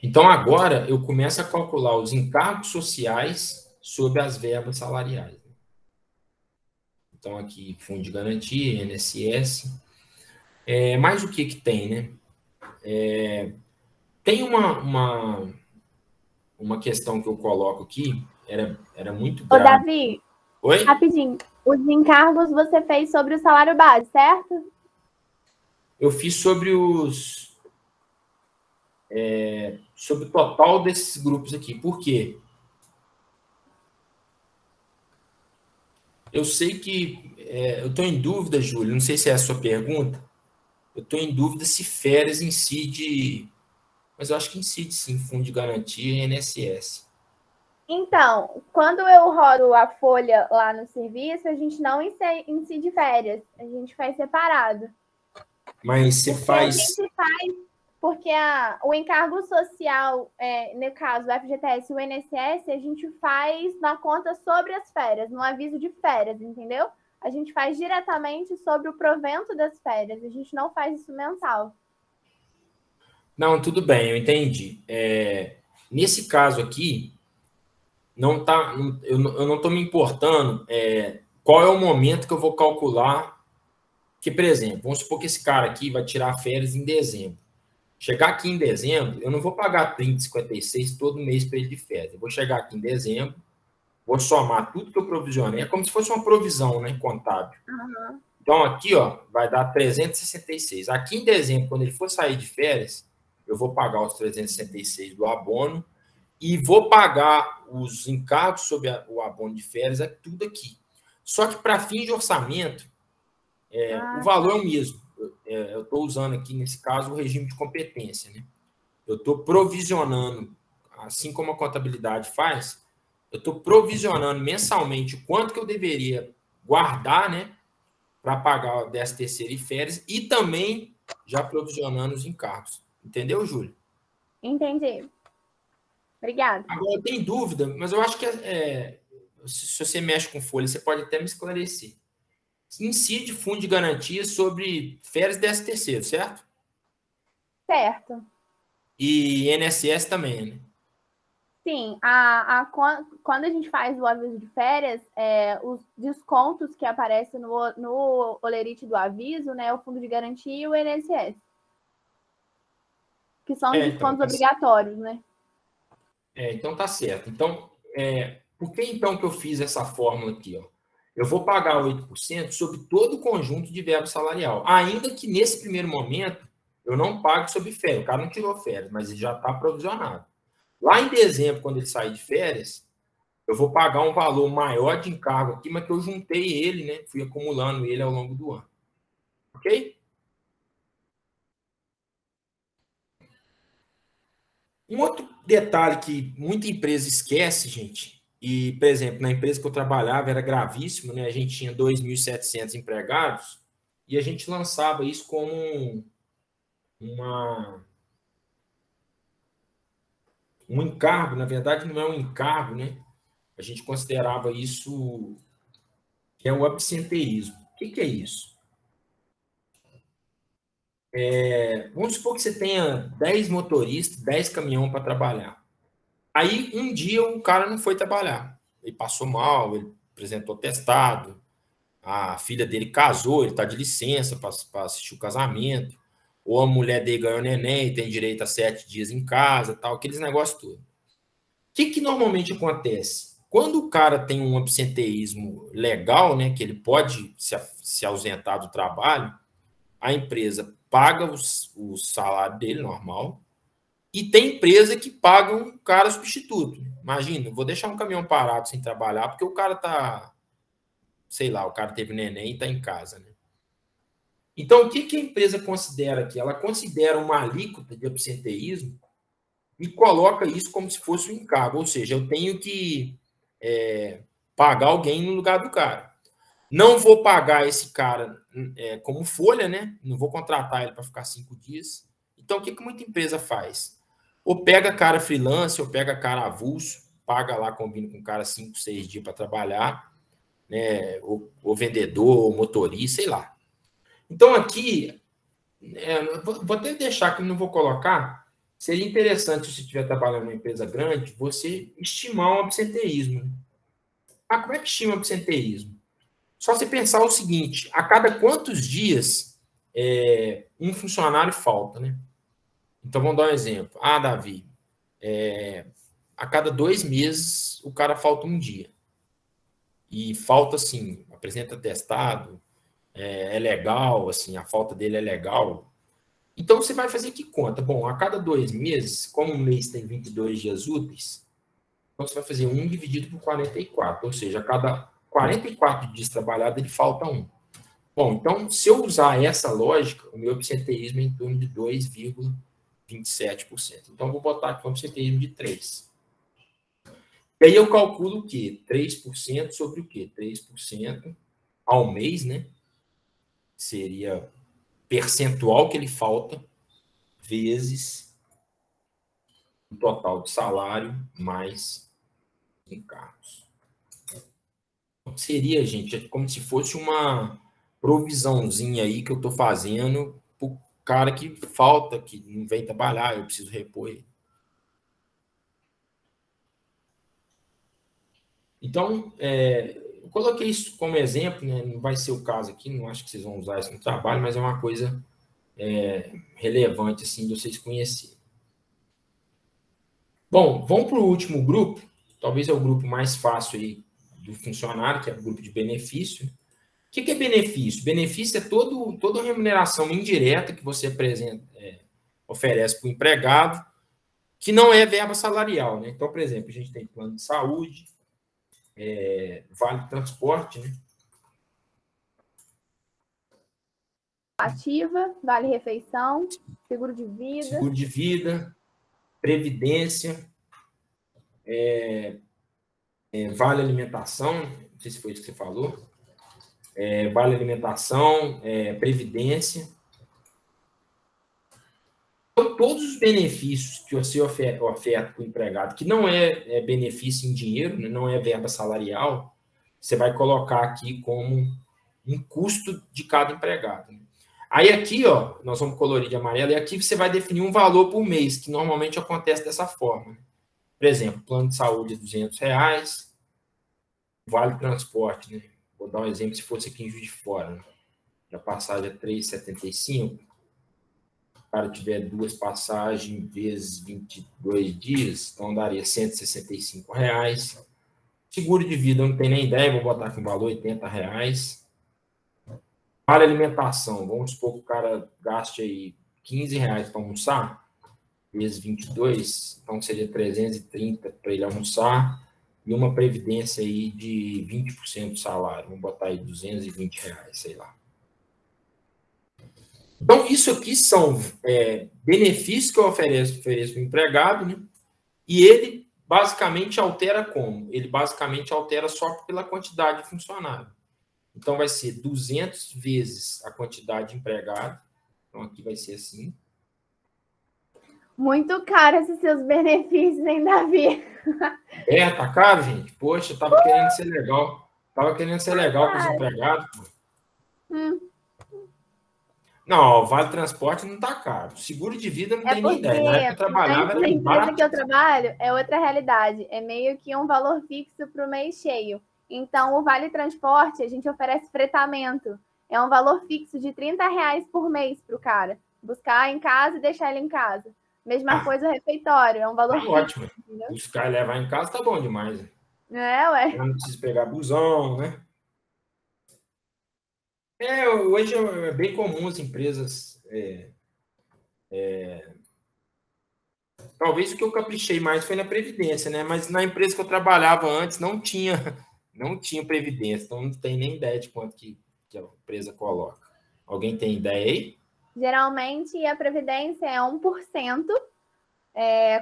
Então, agora, eu começo a calcular os encargos sociais sobre as verbas salariais. Então, aqui, fundo de garantia, INSS. Mais o que tem, né? Tem uma questão que eu coloco aqui, era muito grave. Ô, Davi, Oi? rapidinho. Os encargos você fez sobre o salário base, certo? Eu fiz sobre sobre o total desses grupos aqui. Por quê? Eu sei que... eu estou em dúvida, Júlio, não sei se é a sua pergunta. Eu estou em dúvida se férias incide... Mas eu acho que incide, sim, fundo de garantia e INSS. Então, quando eu rodo a folha lá no serviço, a gente não incide férias. A gente faz separado. Mas você faz... A gente faz porque o encargo social, no caso, o FGTS e o INSS, a gente faz na conta sobre as férias, no aviso de férias, entendeu? A gente faz diretamente sobre o provento das férias. A gente não faz isso mensal. Não, tudo bem, eu entendi. Nesse caso aqui, eu não estou me importando qual é o momento que eu vou calcular. Que, por exemplo, vamos supor que esse cara aqui vai tirar férias em dezembro. Chegar aqui em dezembro, eu não vou pagar 30,56 todo mês para ele de férias. Eu vou chegar aqui em dezembro, vou somar tudo que eu provisionei. É como se fosse uma provisão, né, contábil. Uhum. Então, aqui, ó, vai dar 366. Aqui em dezembro, quando ele for sair de férias, eu vou pagar os 366 do abono e vou pagar os encargos sobre o abono de férias, tudo aqui. Só que para fins de orçamento, o valor é o mesmo. Eu estou usando aqui, nesse caso, o regime de competência, né? Eu estou provisionando, assim como a contabilidade faz, eu estou provisionando mensalmente o quanto que eu deveria guardar, né, para pagar o 13º e férias, e também já provisionando os encargos. Entendeu, Júlio? Entendi. Obrigada. Agora, eu tenho dúvida, mas eu acho que se você mexe com folha, você pode até me esclarecer. Incide fundo de garantia sobre férias 13º, certo? Certo. E INSS também, né? Sim, quando a gente faz o aviso de férias, os descontos que aparecem no olerite do aviso, né, o fundo de garantia e o INSS. Que são os descontos obrigatórios, né? Então tá certo. Então, por que então que eu fiz essa fórmula aqui, ó? eu vou pagar 8% sobre todo o conjunto de verba salarial. Ainda que nesse primeiro momento eu não pague sobre férias. O cara não tirou férias, mas ele já está provisionado. Lá em dezembro, quando ele sair de férias, eu vou pagar um valor maior de encargo aqui, mas que eu juntei ele, né? Fui acumulando ele ao longo do ano. Ok? Um outro detalhe que muita empresa esquece, gente, e, por exemplo, na empresa que eu trabalhava era gravíssimo, né? A gente tinha 2.700 empregados e a gente lançava isso como um encargo. Na verdade, não é um encargo, né? A gente considerava isso que é o absenteísmo. O que é isso? Vamos supor que você tenha 10 motoristas, 10 caminhões para trabalhar. Aí, um dia, o cara não foi trabalhar. Ele passou mal, ele apresentou atestado, a filha dele casou, ele está de licença para assistir o casamento, ou a mulher dele ganhou neném e tem direito a 7 dias em casa, tal, aqueles negócios todos. O que normalmente acontece? Quando o cara tem um absenteísmo legal, né, que ele pode se ausentar do trabalho, a empresa paga o salário dele normal, e tem empresa que paga um cara substituto. Imagina, vou deixar um caminhão parado sem trabalhar, porque o cara tá, sei lá, o cara teve neném e está em casa, né? Então, o que a empresa considera aqui? Ela considera uma alíquota de absenteísmo e coloca isso como se fosse um encargo, ou seja, eu tenho que pagar alguém no lugar do cara. Não vou pagar esse cara como folha, né? Não vou contratar ele para ficar 5 dias. Então, o que muita empresa faz? Ou pega cara freelance, ou pega cara avulso, paga lá, combina com o cara 5, 6 dias para trabalhar, né? Ou vendedor, ou motorista, sei lá. Então, aqui, vou até deixar que não vou colocar. Seria interessante, se você estiver trabalhando numa empresa grande, você estimar um absenteísmo. Como é que estima o absenteísmo? Só você pensar o seguinte: a cada quantos dias um funcionário falta, né? Então, vamos dar um exemplo. Davi, a cada 2 meses o cara falta um dia. E falta, assim, apresenta atestado, é legal, assim, a falta dele é legal. Então, você vai fazer que conta? Bom, a cada 2 meses, como um mês tem 22 dias úteis, então você vai fazer 1 dividido por 44, ou seja, a cada 44 dias trabalhados, ele falta 1. Bom, então, se eu usar essa lógica, o meu absenteísmo é em torno de 2,27%. Então, eu vou botar aqui um absenteísmo de 3%. E aí eu calculo o quê? 3% sobre o quê? 3% ao mês, né? Seria percentual que ele falta, vezes o total de salário, mais encargos. Então, seria, gente, como se fosse uma provisãozinha aí que eu estou fazendo para o cara que falta, que não vem trabalhar, eu preciso repor ele. Então, eu coloquei isso como exemplo, né? Não vai ser o caso aqui, não acho que vocês vão usar isso no trabalho, mas é uma coisa relevante, assim, de vocês conhecerem. Bom, vamos para o último grupo, talvez é o grupo mais fácil aí do funcionário, que é o grupo de benefício. O que é benefício? Benefício é toda a remuneração indireta que você oferece para o empregado, que não é verba salarial, né? Então, por exemplo, a gente tem plano de saúde, vale transporte, né? Ativa, vale refeição, seguro de vida, previdência, vale alimentação, não sei se foi isso que você falou, vale alimentação, previdência. Então, todos os benefícios que você oferta para o empregado, que não é benefício em dinheiro, né, não é verba salarial, você vai colocar aqui como um custo de cada empregado. Né? Aí aqui, ó, nós vamos colorir de amarelo, e aqui você vai definir um valor por mês, que normalmente acontece dessa forma. Né? Por exemplo, plano de saúde de R$200, vale transporte, né? Vou dar um exemplo, se fosse aqui em Juiz de Fora, né? A passagem é R$3,75, o cara tiver 2 passagens vezes 22 dias, então daria R$165. Seguro de vida, eu não tenho nem ideia, vou botar aqui um valor, R$80. Vale alimentação, vamos supor que o cara gaste aí R$15 para almoçar, vezes 22, então seria 330 para ele almoçar, e uma previdência aí de 20% do salário, vamos botar aí R$220, sei lá. Então, isso aqui são benefícios que eu ofereço para o empregado, né? E ele basicamente altera como? Ele basicamente altera só pela quantidade de funcionário. Então, vai ser 200 vezes a quantidade de empregado. Então, aqui vai ser assim. Muito caro esses seus benefícios, hein, Davi? Tá caro, gente? Poxa, eu tava querendo ser legal. Tava querendo ser legal com os empregados. Não, o Vale Transporte não tá caro. Seguro de vida não tem nem ideia. Na época que eu trabalhava, na era empresa barato. que eu trabalho, é outra realidade. É meio que um valor fixo para o mês cheio. Então, o Vale Transporte, a gente oferece fretamento. É um valor fixo de R$30 por mês para o cara. Buscar em casa e deixar ele em casa. Mesma coisa o refeitório, é um valor fixo. Ótimo. Buscar e levar em casa tá bom demais. Ué. Eu não preciso pegar busão, né? Hoje é bem comum as empresas. Talvez o que eu caprichei mais foi na Previdência, né? Mas na empresa que eu trabalhava antes não tinha Previdência, então não tem nem ideia de quanto que a empresa coloca. Alguém tem ideia aí? Geralmente a Previdência é 1%,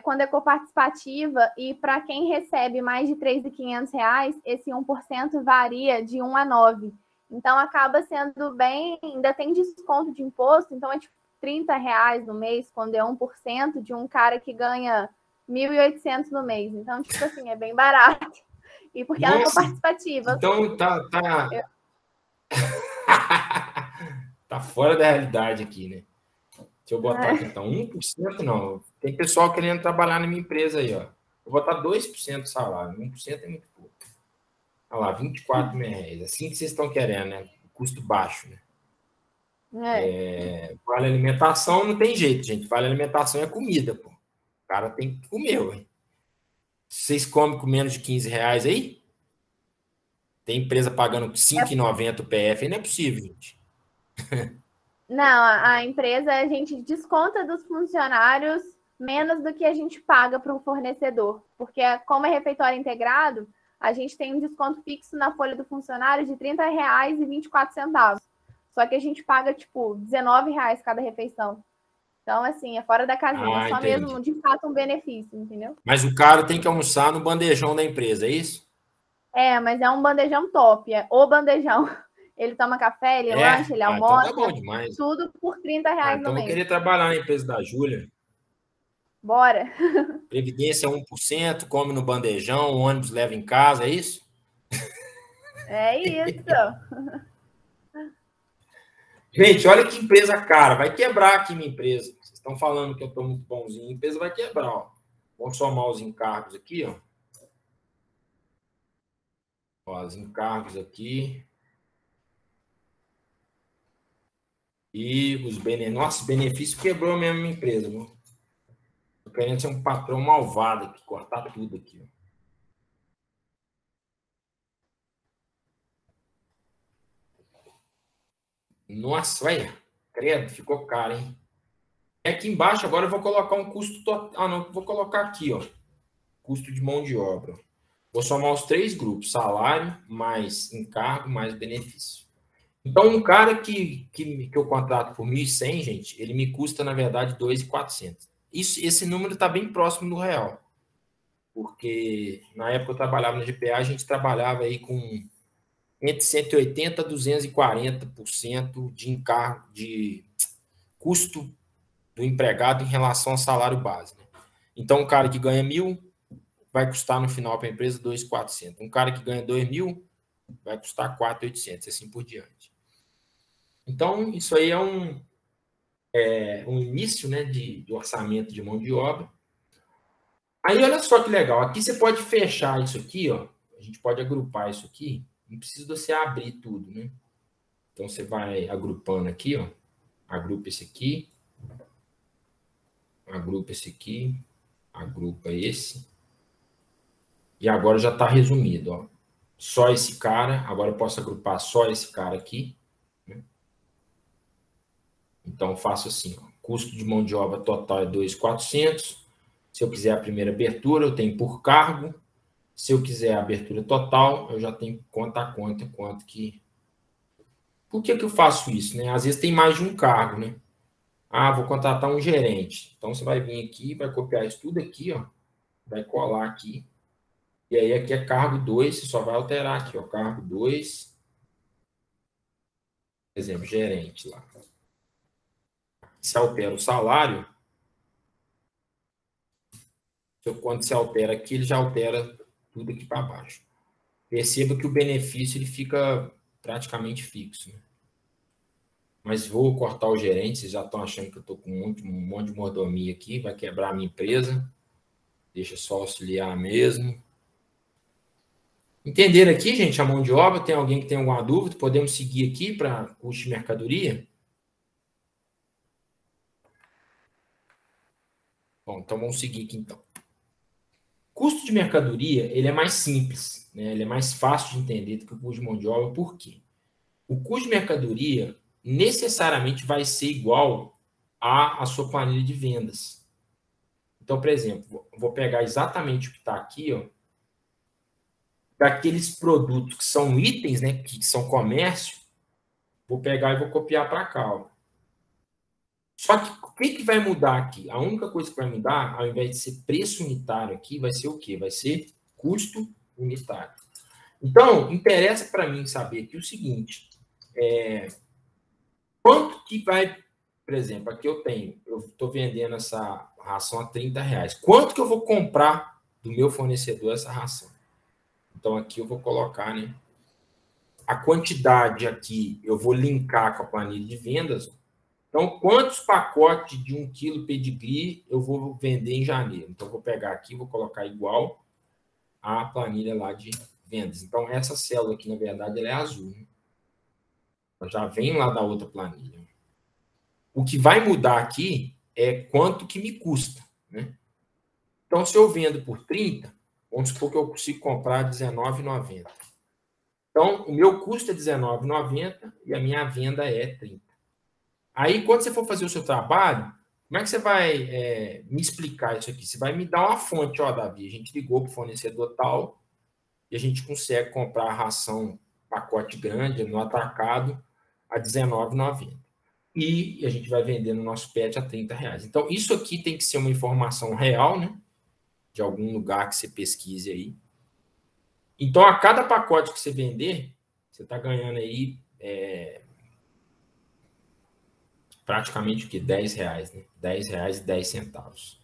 quando é coparticipativa, e para quem recebe mais de R$3.500, esse 1% varia de 1 a 9. Então acaba sendo bem, ainda tem desconto de imposto, então é tipo R$30 no mês, quando é 1% de um cara que ganha 1.800 no mês. Então, tipo assim, é bem barato. E porque ela é coparticipativa. Então tá tá fora da realidade aqui, né? Deixa eu botar aqui, então, 1% não. Tem pessoal querendo trabalhar na minha empresa aí, ó. Vou botar 2% do salário. 1% é muito pouco. Olha lá, R$24.000. Assim que vocês estão querendo, né? Custo baixo, né? Vale alimentação não tem jeito, gente. Vale alimentação é comida, pô. O cara tem que comer, ué. Vocês comem com menos de R$15 aí? Tem empresa pagando R$5,90 o PF, aí não é possível, gente. Não, a empresa, a gente desconta dos funcionários menos do que a gente paga para o fornecedor. Porque como é refeitório integrado, a gente tem um desconto fixo na folha do funcionário de R$30,24. Só que a gente paga, tipo, R$19 cada refeição. Então, assim, é fora da casinha. Só entendi. mesmo, de fato, um benefício, entendeu? Mas o cara tem que almoçar no bandejão da empresa, é isso? Mas é um bandejão top. É o bandejão. Ele toma café, ele lancha, ele almoça. Então tá bom demais. Tudo por R$30 no Então mês. eu queria trabalhar na empresa da Júlia. Bora. Previdência 1%, come no bandejão, o ônibus leva em casa, é isso? É isso. Gente, olha que empresa cara. Vai quebrar aqui minha empresa. Vocês estão falando que eu estou muito bonzinho. A empresa vai quebrar, ó. Vamos somar os encargos aqui, ó. Ó, os encargos aqui. E os benefícios. Nossa, benefício quebrou mesmo a minha empresa, viu? Tô querendo ser um patrão malvado aqui, cortar tudo aqui, ó. Nossa, olha. Credo, ficou caro, hein? Aqui embaixo agora eu vou colocar um custo total. Ah, não, vou colocar aqui, ó. Custo de mão de obra. Vou somar os 3 grupos: salário, mais encargo, mais benefício. Então, um cara que eu contrato por 1.100, gente, ele me custa, na verdade, 2.400. Esse número está bem próximo do real. Porque na época eu trabalhava na GPA, a gente trabalhava aí com entre 180% a 240% de encargo, de custo do empregado em relação ao salário base. Né? Então, um cara que ganha 1.000 vai custar no final para a empresa 2.400. Um cara que ganha 2.000 vai custar 4.800, assim por diante. Então, isso aí é um início, né, de orçamento de mão de obra. Aí, olha só que legal. Aqui você pode fechar isso aqui, ó. A gente pode agrupar isso aqui. Não precisa você abrir tudo, né? Então, você vai agrupando aqui, ó. Agrupa esse aqui. Agrupa esse aqui. Agrupa esse. E agora já está resumido, ó. Só esse cara, agora eu posso agrupar só esse cara aqui. Né? Então, eu faço assim, ó. Custo de mão de obra total é 2.400. Se eu quiser a primeira abertura, eu tenho por cargo. Se eu quiser a abertura total, eu já tenho conta a conta quanto que... Por que eu faço isso, né? Às vezes tem mais de um cargo, né? Ah, vou contratar um gerente. Então, você vai vir aqui, vai copiar isso tudo aqui, ó. Vai colar aqui. E aí, aqui é cargo 2, você só vai alterar aqui, ó. Cargo 2. Por exemplo, gerente lá. Se altera o salário, quando se altera aqui, ele já altera tudo aqui para baixo. Perceba que o benefício ele fica praticamente fixo, né? Mas vou cortar o gerente, vocês já estão achando que eu estou com um monte de mordomia aqui, vai quebrar a minha empresa. Deixa só auxiliar mesmo. Entenderam aqui, gente, a mão de obra? Tem alguém que tem alguma dúvida? Podemos seguir aqui para custo de mercadoria? Bom, então vamos seguir aqui então. Custo de mercadoria, ele é mais simples, né? Ele é mais fácil de entender do que o custo de mão de obra. Por quê? O custo de mercadoria necessariamente vai ser igual à sua planilha de vendas. Então, por exemplo, vou pegar exatamente o que está aqui, ó, daqueles produtos que são itens, né, que são comércio, vou pegar e vou copiar para cá, ó. Só que o que vai mudar aqui? A única coisa que vai mudar, ao invés de ser preço unitário aqui, vai ser o quê? Vai ser custo unitário. Então, interessa para mim saber aqui o seguinte, quanto que vai, por exemplo, aqui eu estou vendendo essa ração a R$30. Quanto que eu vou comprar do meu fornecedor essa ração? Então, aqui eu vou colocar, né? A quantidade aqui eu vou linkar com a planilha de vendas. Então, quantos pacotes de 1 kg pedigree eu vou vender em janeiro? Então, eu vou pegar aqui, vou colocar igual à planilha lá de vendas. Então, essa célula aqui, na verdade, ela é azul, né? Ela já vem lá da outra planilha. O que vai mudar aqui é quanto que me custa, né? Então, se eu vendo por 30, vamos supor que eu consigo comprar R$19,90. Então, o meu custo é R$19,90 e a minha venda é 30. Aí, quando você for fazer o seu trabalho, como é que você vai me explicar isso aqui? Você vai me dar uma fonte, ó, Davi, a gente ligou para o fornecedor tal e a gente consegue comprar a ração pacote grande no atacado a R$19,90. E a gente vai vender no nosso pet a R$30. Então, isso aqui tem que ser uma informação real, né? De algum lugar que você pesquise aí. Então, a cada pacote que você vender, você está ganhando aí praticamente o quê? R$10, né? R$10,10.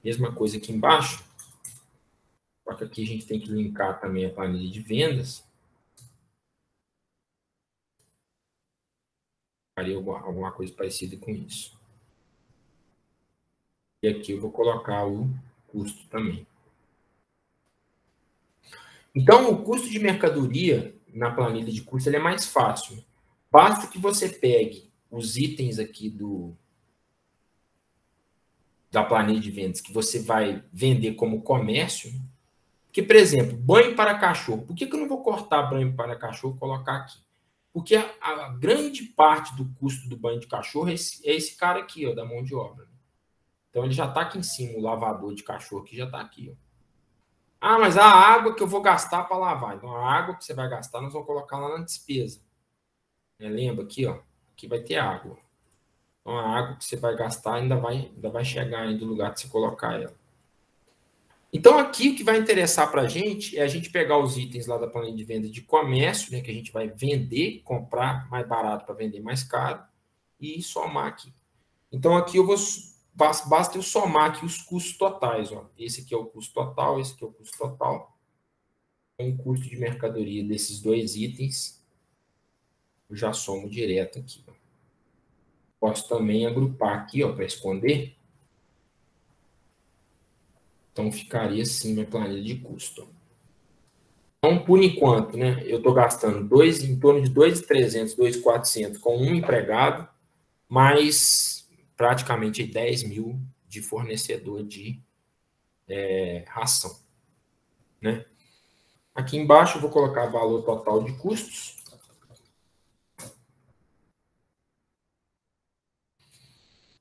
Mesma coisa aqui embaixo. Só que aqui a gente tem que linkar também a planilha de vendas. Faria alguma coisa parecida com isso. E aqui eu vou colocar o custo também. Então, o custo de mercadoria na planilha de custo ele é mais fácil. Basta que você pegue os itens aqui da planilha de vendas que você vai vender como comércio. Porque, por exemplo, banho para cachorro. Por que eu não vou cortar banho para cachorro e colocar aqui? Porque a grande parte do custo do banho de cachorro é esse cara aqui, ó, da mão de obra. Então, ele já está aqui em cima, o lavador de cachorro que já está aqui, ó. Ah, mas a água que eu vou gastar para lavar. Então, a água que você vai gastar, nós vamos colocar lá na despesa. Lembra aqui, ó. Aqui vai ter água. Então, a água que você vai gastar ainda vai chegar aí do lugar que você colocar ela. Então, aqui o que vai interessar para a gente é a gente pegar os itens lá da planilha de venda de comércio, né, que a gente vai vender, comprar mais barato para vender mais caro, e somar aqui. Então, aqui basta eu somar aqui os custos totais. Ó. Esse aqui é o custo total, esse aqui é o custo total. O custo de mercadoria desses dois itens, eu já somo direto aqui. Ó. Posso também agrupar aqui para esconder. Então, ficaria assim minha planilha de custo. Então, por enquanto, né, eu estou gastando em torno de 2.300, 2.400 com um empregado, mais praticamente 10 mil de fornecedor de ração. né? Aqui embaixo eu vou colocar valor total de custos.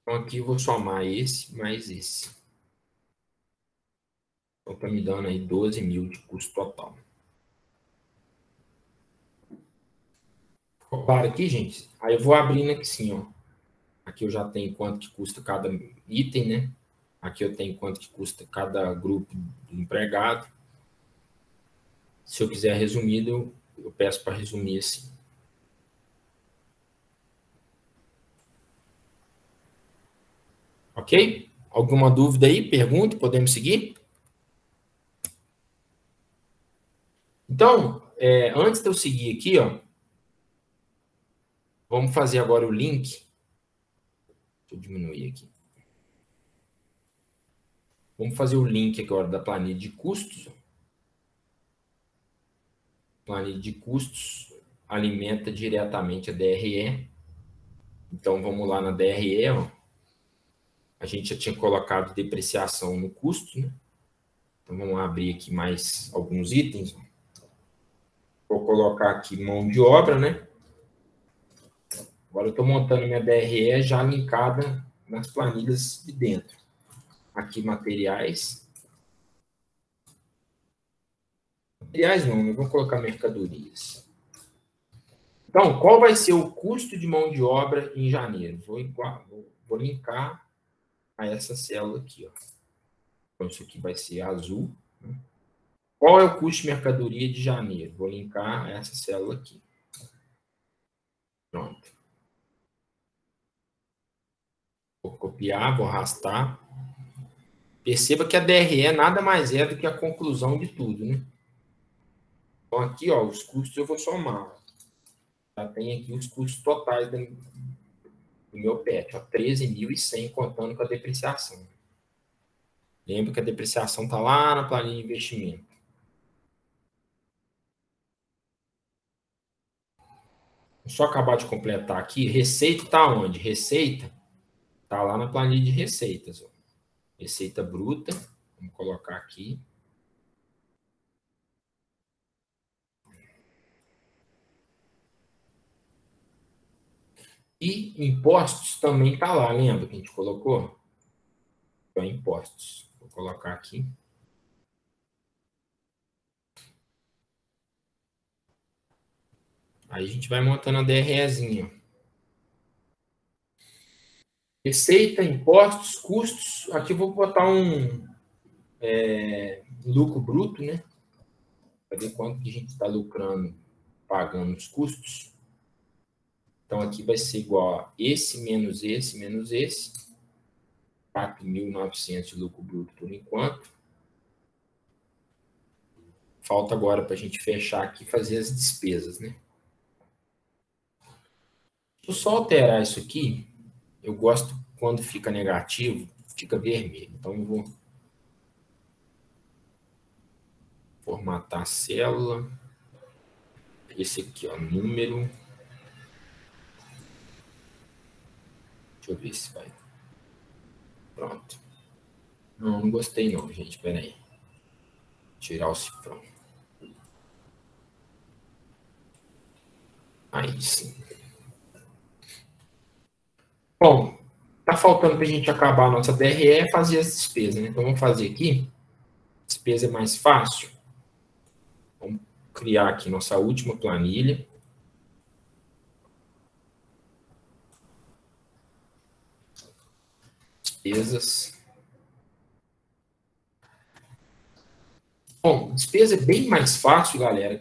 Então, aqui eu vou somar esse mais esse. Então, está me dando aí 12 mil de custo total. Para aqui, gente. Aí eu vou abrindo aqui assim, ó. Aqui eu já tenho quanto que custa cada item, né? Aqui eu tenho quanto que custa cada grupo do empregado. Se eu quiser resumido, eu peço para resumir assim. Ok? Alguma dúvida aí? Pergunta? Podemos seguir? Então, antes de eu seguir aqui, ó, vamos fazer agora o link. Deixa eu diminuir aqui. Vamos fazer o link agora da planilha de custos. Planilha de custos alimenta diretamente a DRE. Então, vamos lá na DRE. Ó. A gente já tinha colocado depreciação no custo, né? Então, vamos abrir aqui mais alguns itens. Vou colocar aqui mão de obra, né? Agora eu estou montando minha DRE já linkada nas planilhas de dentro. Aqui, materiais. Materiais não, eu vou colocar mercadorias. Então, qual vai ser o custo de mão de obra em janeiro? Vou linkar a essa célula aqui, ó. Então, isso aqui vai ser azul. Né? Qual é o custo de mercadoria de janeiro? Vou linkar a essa célula aqui. Pronto. Vou copiar, vou arrastar. Perceba que a DRE nada mais é do que a conclusão de tudo, né? Então, aqui, ó, os custos eu vou somar. Já tem aqui os custos totais do meu PET, ó, 13.100, contando com a depreciação. Lembra que a depreciação está lá na planilha de investimento. Vou só acabar de completar aqui. Receita está onde? Receita está lá na planilha de receitas. Ó. Receita bruta. Vamos colocar aqui. E impostos também está lá, lembra que a gente colocou? Então, impostos. Vou colocar aqui. Aí a gente vai montando a DREzinha. Receita, impostos, custos. Aqui eu vou botar um lucro bruto, né? Para ver quanto que a gente está lucrando, pagando os custos. Então, aqui vai ser igual a esse menos esse menos esse. 4.900 de lucro bruto por enquanto. Falta agora para a gente fechar aqui e fazer as despesas, né? Deixa eu só alterar isso aqui. Eu gosto quando fica negativo, fica vermelho. Então, eu vou formatar a célula. Esse aqui, ó, número. Deixa eu ver se vai. Pronto. Não gostei não, gente. Espera aí. Tirar o cifrão. Aí sim. Bom, tá faltando para a gente acabar a nossa DRE e fazer as despesas, né? Então, vamos fazer aqui. Despesa é mais fácil. Vamos criar aqui nossa última planilha. Despesas. Bom, despesa é bem mais fácil, galera.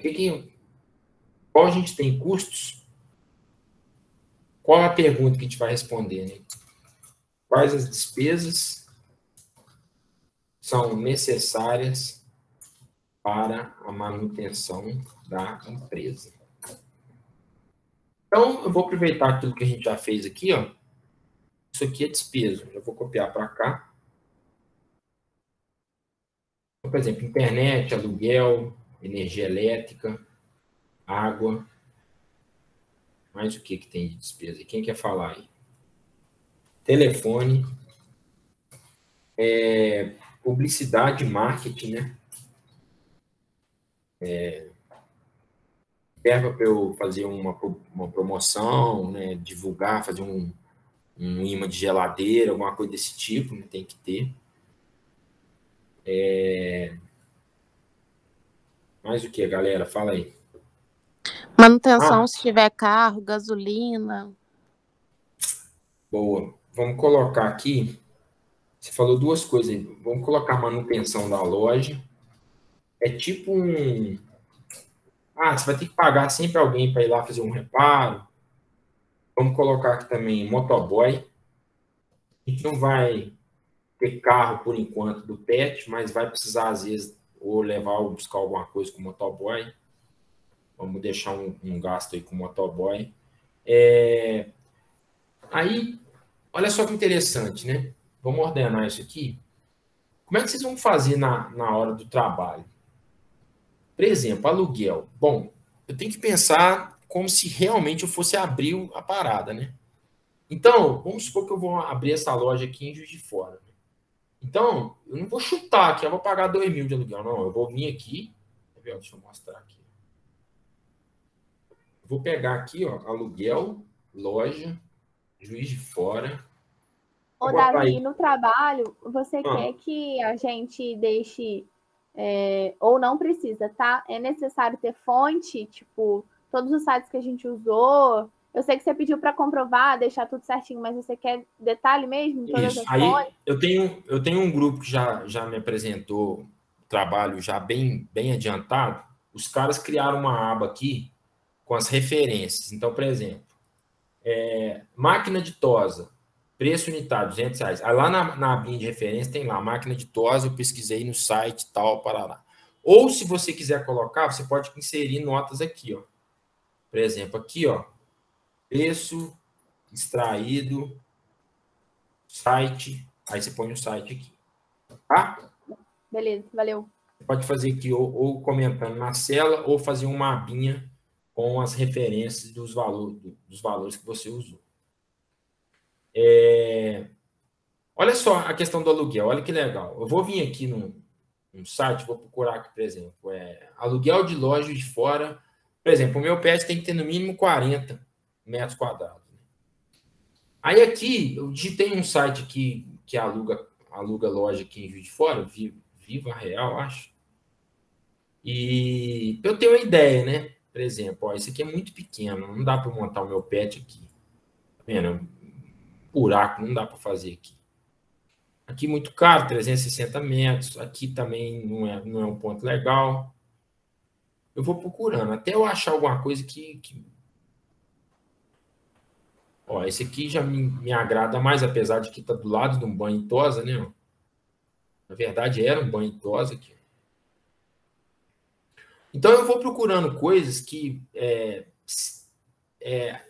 Qual a gente tem custos? Qual a pergunta que a gente vai responder, né? Quais as despesas são necessárias para a manutenção da empresa? Então, eu vou aproveitar aquilo que a gente já fez aqui, ó. Isso aqui é despesa. Eu vou copiar para cá. Então, por exemplo, internet, aluguel, energia elétrica, água. Mais o que tem de despesa? Quem quer falar aí? Telefone. Publicidade e marketing, né? verba para eu fazer uma promoção, né, divulgar, fazer um imã de geladeira, alguma coisa desse tipo, né, tem que ter. Mais o que, galera? Fala aí. Manutenção, se tiver carro, gasolina. Boa. Vamos colocar aqui. Você falou duas coisas aí. Vamos colocar manutenção da loja. É tipo um. Você vai ter que pagar sempre alguém para ir lá fazer um reparo. Vamos colocar aqui também motoboy. A gente não vai ter carro por enquanto do pet, mas vai precisar, às vezes, ou levar ou buscar alguma coisa com o motoboy. Vamos deixar um gasto aí com o motoboy. Aí, olha só que interessante, né? Vamos ordenar isso aqui. Como é que vocês vão fazer na hora do trabalho? Por exemplo, aluguel. Bom, eu tenho que pensar como se realmente eu fosse abrir a parada, né? Então, vamos supor que eu vou abrir essa loja aqui em Juiz de Fora. Então, eu não vou chutar aqui, eu vou pagar 2.000 de aluguel. Não, eu vou vir aqui. Deixa eu mostrar aqui. Vou pegar aqui, ó, aluguel, loja, Juiz de Fora. Ô, Davi, no trabalho, você quer que a gente deixe, ou não precisa, tá? É necessário ter fonte, tipo, todos os sites que a gente usou. Eu sei que você pediu para comprovar, deixar tudo certinho, mas você quer detalhe mesmo? Todas as fontes? Eu tenho um grupo que já me apresentou trabalho já bem adiantado. Os caras criaram uma aba aqui com as referências. Então, por exemplo, máquina de tosa, preço unitário, R$200. Aí lá na abinha de referência tem lá, máquina de tosa, eu pesquisei no site tal, para lá. Ou se você quiser colocar, você pode inserir notas aqui, ó. Por exemplo, aqui, ó, preço extraído, site, aí você põe o site aqui, tá? Beleza, valeu. Você pode fazer aqui ou comentando na cela ou fazer uma abinha com as referências dos valores que você usou. Olha só a questão do aluguel, olha que legal. Eu vou vir aqui num site, vou procurar aqui, por exemplo, aluguel de loja de fora. Por exemplo, o meu pet tem que ter no mínimo 40 metros quadrados. Aí aqui, eu digitei um site que aluga loja aqui em Juiz de Fora, Viva Real, acho. E para eu ter uma ideia, né? Por exemplo, ó, esse aqui é muito pequeno, não dá para montar o meu pet aqui. Tá vendo? Buraco, não dá para fazer aqui. Aqui muito caro, 360 metros. Aqui também não é um ponto legal. Eu vou procurando, até eu achar alguma coisa que... Ó, esse aqui já me agrada mais, apesar de que está do lado de um banho tosa, né? Na verdade, era um banho tosa aqui. Então, eu vou procurando coisas que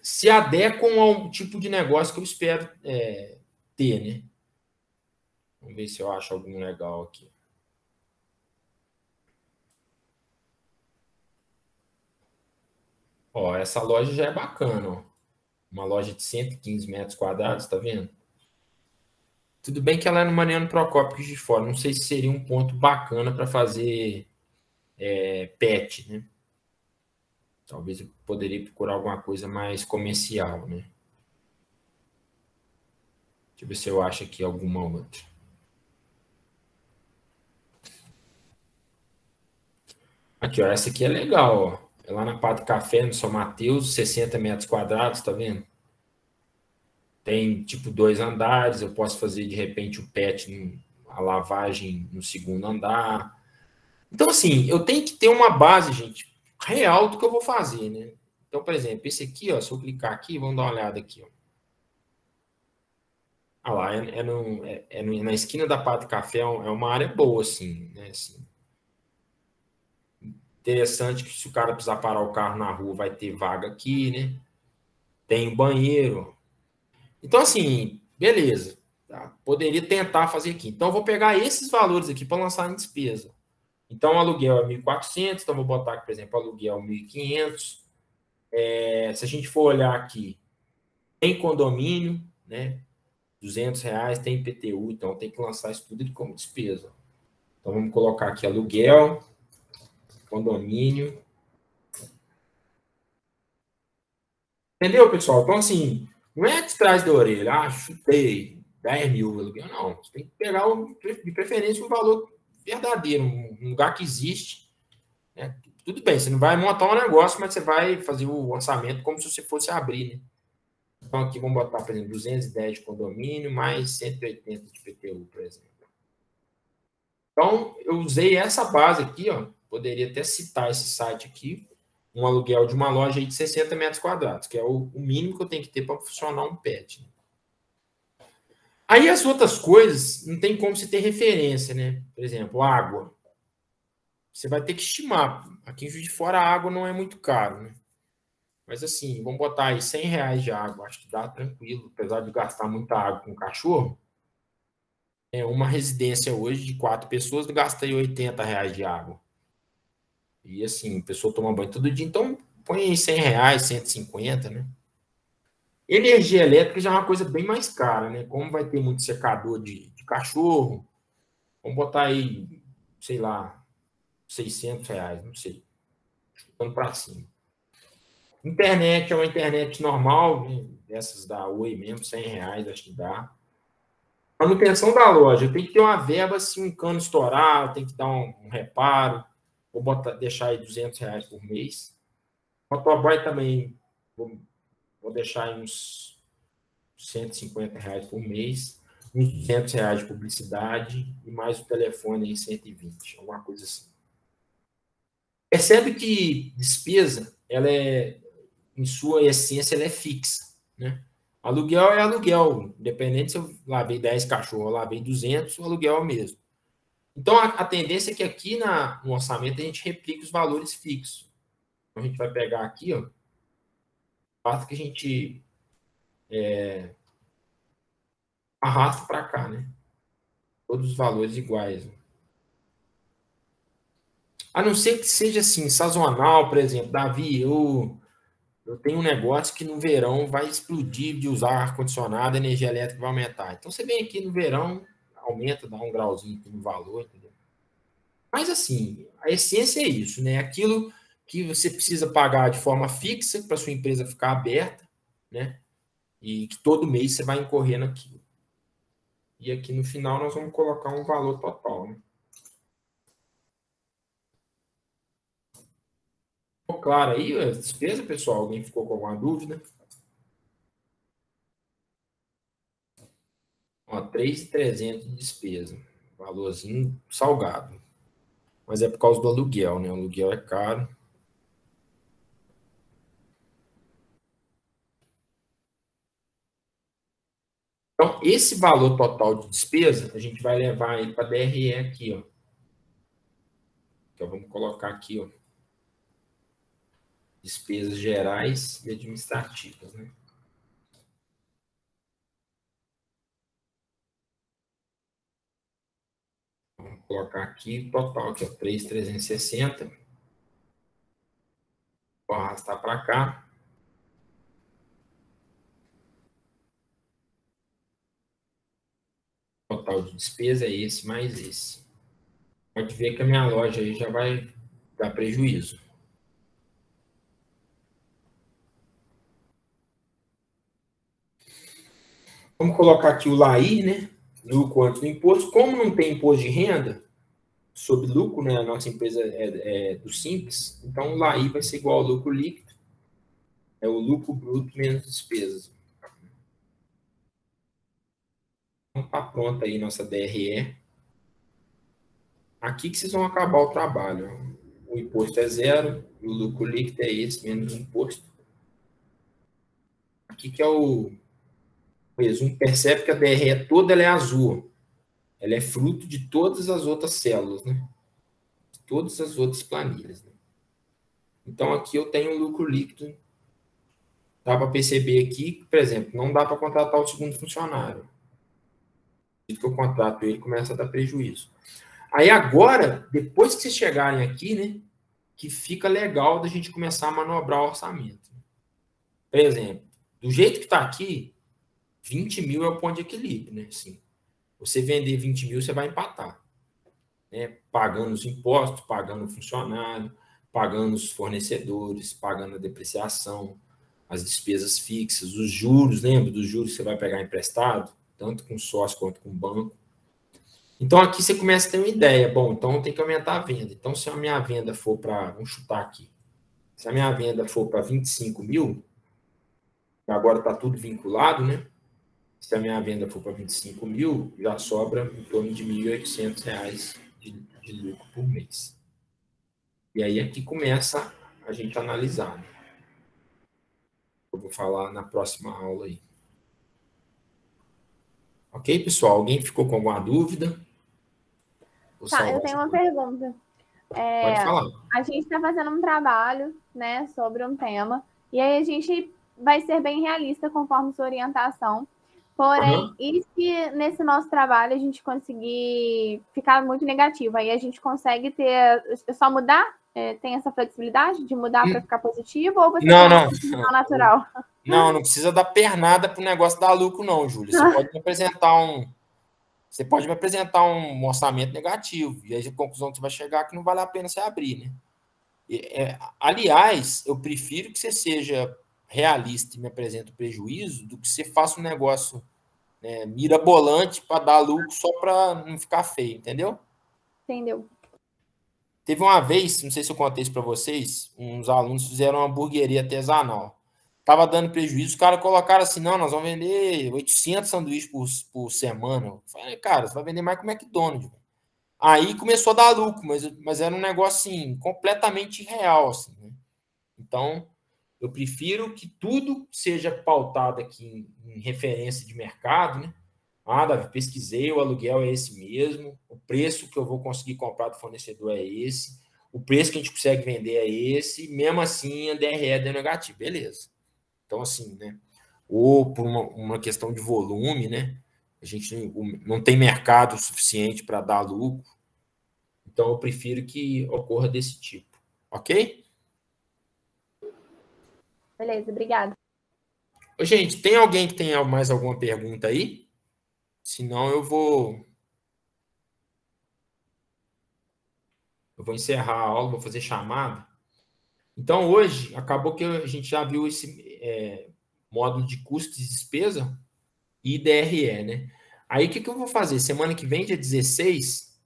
se adequam ao tipo de negócio que eu espero ter, né? Vamos ver se eu acho algum legal aqui. Ó, essa loja já é bacana, ó. Uma loja de 115 metros quadrados, tá vendo? Tudo bem que ela é no Mariano Procópio de Fora. Não sei se seria um ponto bacana para fazer pet, né? Talvez eu poderia procurar alguma coisa mais comercial, né? Deixa eu ver se eu acho aqui alguma outra. Aqui, ó, essa aqui é legal, ó. É lá na Padre Café, no São Mateus, 60 metros quadrados, tá vendo? Tem, tipo, 2 andares. Eu posso fazer, de repente, o pet, a lavagem no segundo andar. Então, assim, eu tenho que ter uma base, gente, real do que eu vou fazer, né? Então, por exemplo, esse aqui, ó, se eu clicar aqui, vamos dar uma olhada aqui, ó. Ah lá, na esquina da Padre Café, é uma área boa, assim, né? Assim, interessante que se o cara precisar parar o carro na rua, vai ter vaga aqui, né? Tem um banheiro. Então, assim, beleza. Tá? Poderia tentar fazer aqui. Então, eu vou pegar esses valores aqui para lançar em despesa. Então, o aluguel é 1.400. Então, vou botar aqui, por exemplo, aluguel 1.500. Se a gente for olhar aqui, tem condomínio, né? R$200, tem IPTU. Então, tem que lançar isso tudo como despesa. Então, vamos colocar aqui aluguel. condomínio. Entendeu, pessoal? Então, assim, não é de trás da orelha, chutei 10 mil aluguel. Não, você tem que pegar, de preferência, um valor verdadeiro, um lugar que existe. Né? Tudo bem, você não vai montar um negócio, mas você vai fazer o orçamento como se você fosse abrir, né? Então, aqui vamos botar, por exemplo, 210 de condomínio, mais 180 de PTU, por exemplo. Então, eu usei essa base aqui, ó. Poderia até citar esse site aqui, um aluguel de uma loja aí de 60 metros quadrados, que é o mínimo que eu tenho que ter para funcionar um pet. Aí as outras coisas, não tem como você ter referência, né? Por exemplo, água. Você vai ter que estimar. Aqui em Juiz de Fora a água não é muito caro, né? Mas assim, vamos botar aí R$100 de água. Acho que dá tranquilo, apesar de gastar muita água com cachorro. Uma residência hoje de 4 pessoas, eu gastei R$80 de água. E assim, a pessoa toma banho todo dia, então põe aí R$100, 150, né? Energia elétrica já é uma coisa bem mais cara, né? Como vai ter muito secador de cachorro, vamos botar aí, sei lá, R$600, não sei. Chutando para cima. Internet é uma internet normal, né? Essas da Oi mesmo, R$100, acho que dá. Manutenção da loja, tem que ter uma verba, assim, um cano estourado, tem que dar um reparo. Vou deixar aí R$200 por mês. Motoboy também, vou deixar aí uns R$150 por mês. Uns R$200 de publicidade e mais o telefone aí 120, alguma coisa assim. Percebe que despesa, ela é, em sua essência, ela é fixa, né? Aluguel é aluguel, independente se eu lavei 10 cachorros, eu lavei 200, o aluguel é o mesmo. Então, a tendência é que aqui no orçamento a gente replique os valores fixos. Então, a gente vai pegar aqui, ó, basta que a gente arrasta para cá, né? Todos os valores iguais. Né? A não ser que seja assim, sazonal, por exemplo, Davi, eu tenho um negócio que no verão vai explodir de usar ar-condicionado, a energia elétrica vai aumentar. Então, você vem aqui no verão, aumenta, dá um grauzinho aqui no valor, entendeu? Mas, assim, a essência é isso, né? Aquilo que você precisa pagar de forma fixa para sua empresa ficar aberta, né? E que todo mês você vai incorrer naquilo. E aqui no final nós vamos colocar um valor total, né? Ficou claro aí a despesa, pessoal? Alguém ficou com alguma dúvida? Ó, 3.300 de despesa. Valorzinho salgado. Mas é por causa do aluguel, né? O aluguel é caro. Então, esse valor total de despesa, a gente vai levar ele para a DRE aqui, ó. Então, vamos colocar aqui, ó. Despesas gerais e administrativas, né? Vamos colocar aqui total, que é 3.360. Vou arrastar para cá. Total de despesa é esse mais esse. Pode ver que a minha loja aí já vai dar prejuízo. Vamos colocar aqui o LAI, né? Lucro antes do imposto. Como não tem imposto de renda sobre lucro, né? A nossa empresa é do Simples, então o LAI vai ser igual ao lucro líquido. É o lucro bruto menos despesas. Então tá pronta aí nossa DRE. Aqui que vocês vão acabar o trabalho. O imposto é zero, o lucro líquido é esse, menos o imposto. Aqui que é o resumo. Percebe que a DRE toda ela é azul. Ela é fruto de todas as outras células, né? De todas as outras planilhas. Né? Então, aqui eu tenho o lucro líquido. Dá para perceber aqui que, por exemplo, não dá para contratar o segundo funcionário. Se eu contrato ele, começa a dar prejuízo. Aí agora, depois que vocês chegarem aqui, né, que fica legal da gente começar a manobrar o orçamento. Por exemplo, do jeito que está aqui, 20 mil é o ponto de equilíbrio, né? Assim, você vender 20 mil, você vai empatar. Né? Pagando os impostos, pagando o funcionário. pagando os fornecedores, pagando a depreciação, as despesas fixas, os juros, lembra dos juros que você vai pegar emprestado, tanto com sócio quanto com banco. Então, aqui você começa a ter uma ideia. Bom, então tem que aumentar a venda. Então, se a minha venda for para... Vamos chutar aqui. Se a minha venda for para 25 mil, agora está tudo vinculado, né? Se a minha venda for para 25 mil, já sobra em torno de R$ 1.800 de lucro por mês. E aí aqui começa a gente a analisar, né? Eu vou falar na próxima aula aí. Ok, pessoal? Alguém ficou com alguma dúvida? Tá, eu tenho uma pergunta. Pode falar. A gente está fazendo um trabalho, né, sobre um tema, e aí a gente vai ser bem realista conforme sua orientação. Porém, e se nesse nosso trabalho a gente conseguir ficar muito negativo? Aí a gente consegue ter... É só mudar? Tem essa flexibilidade de mudar para ficar positivo? Ou você tem uma natural? Não precisa dar pernada para o negócio dar lucro, não, Júlia. Você pode me apresentar um orçamento negativo. E aí a conclusão que você vai chegar é que não vale a pena você abrir, né? Aliás, eu prefiro que você seja realista e me apresente o prejuízo do que você faça um negócio mirabolante para dar lucro só para não ficar feio, entendeu? Entendeu. Teve uma vez, não sei se eu contei isso para vocês, uns alunos fizeram uma hamburgueria artesanal. Tava dando prejuízo, os caras colocaram assim, não, nós vamos vender 800 sanduíches por semana. Eu falei, cara, você vai vender mais que o McDonald's. Aí começou a dar lucro, mas era um negócio assim, completamente irreal. Assim, né? Então, eu prefiro que tudo seja pautado aqui em referência de mercado, né? Ah, Davi, pesquisei, o aluguel é esse mesmo, o preço que eu vou conseguir comprar do fornecedor é esse, o preço que a gente consegue vender é esse, mesmo assim a DRE é negativo, beleza. Então, assim, né? Ou por uma questão de volume, né? A gente não tem mercado suficiente para dar lucro, então eu prefiro que ocorra desse tipo, ok? Beleza, obrigada. Gente, tem alguém que tenha mais alguma pergunta aí? Senão eu vou encerrar a aula, vou fazer chamada. Então, hoje, acabou que a gente já viu esse módulo de custo e despesa e DRE, né? Aí, o que eu vou fazer? Semana que vem, dia 16,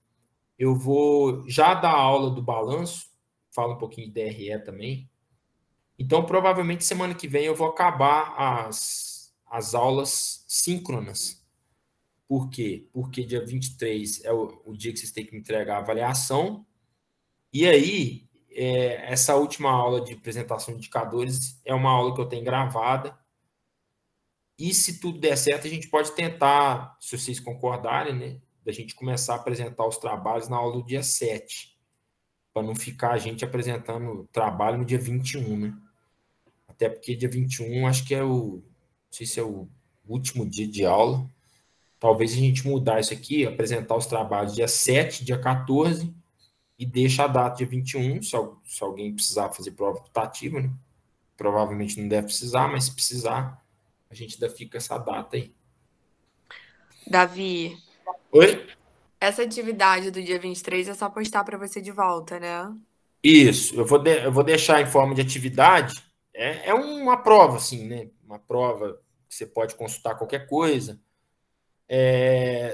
eu vou já dar a aula do balanço, falo um pouquinho de DRE também. Então, provavelmente, semana que vem eu vou acabar as aulas síncronas. Por quê? Porque dia 23 é o dia que vocês têm que me entregar a avaliação. E aí, essa última aula de apresentação de indicadores é uma aula que eu tenho gravada. E se tudo der certo, a gente pode tentar, se vocês concordarem, né, da gente começar a apresentar os trabalhos na aula do dia 7, para não ficar a gente apresentando o trabalho no dia 21, né? Até porque dia 21 acho que não sei se é o último dia de aula. Talvez a gente mudar isso aqui, apresentar os trabalhos dia 7, dia 14, e deixa a data dia 21, se alguém precisar fazer prova optativa, né? Provavelmente não deve precisar, mas se precisar, a gente ainda fica essa data aí. Davi. Oi? Essa atividade do dia 23 é só postar para você de volta, né? Isso, eu vou deixar em forma de atividade. É uma prova, assim, né? Uma prova que você pode consultar qualquer coisa.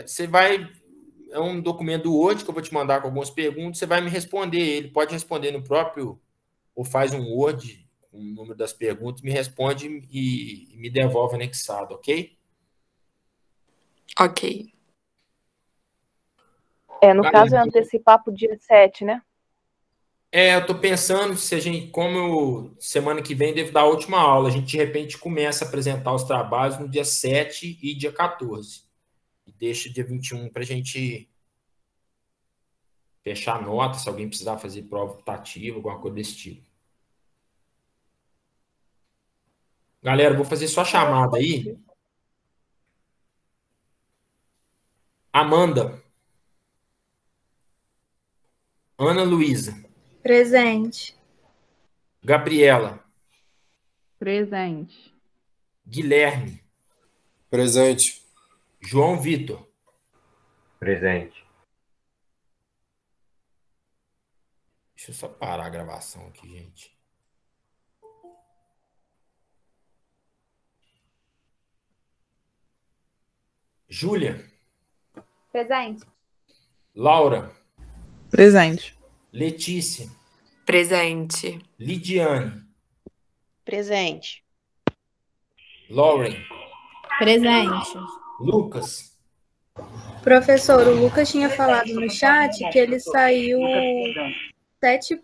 Você vai... É um documento do Word que eu vou te mandar com algumas perguntas, você vai me responder. Ele pode responder no próprio, ou faz um Word com o número das perguntas, me responde e me devolve anexado, ok? Ok. No caso, é antecipar para o dia 7, né? Eu estou pensando se a gente, semana que vem devo dar a última aula, a gente de repente começa a apresentar os trabalhos no dia 7 e dia 14. E deixa dia 21 para a gente fechar a nota, se alguém precisar fazer prova optativa, alguma coisa desse tipo. Galera, vou fazer só a chamada aí. Amanda. Ana Luísa. Presente. Gabriela. Presente. Guilherme. Presente. João Vitor. Presente. Deixa eu só parar a gravação aqui, gente. Júlia, Presente. Laura, Presente. Letícia, Presente. Lidiane, Presente. Lauren, Presente. Lucas. Professor, o Lucas tinha falado no chat que ele saiu 7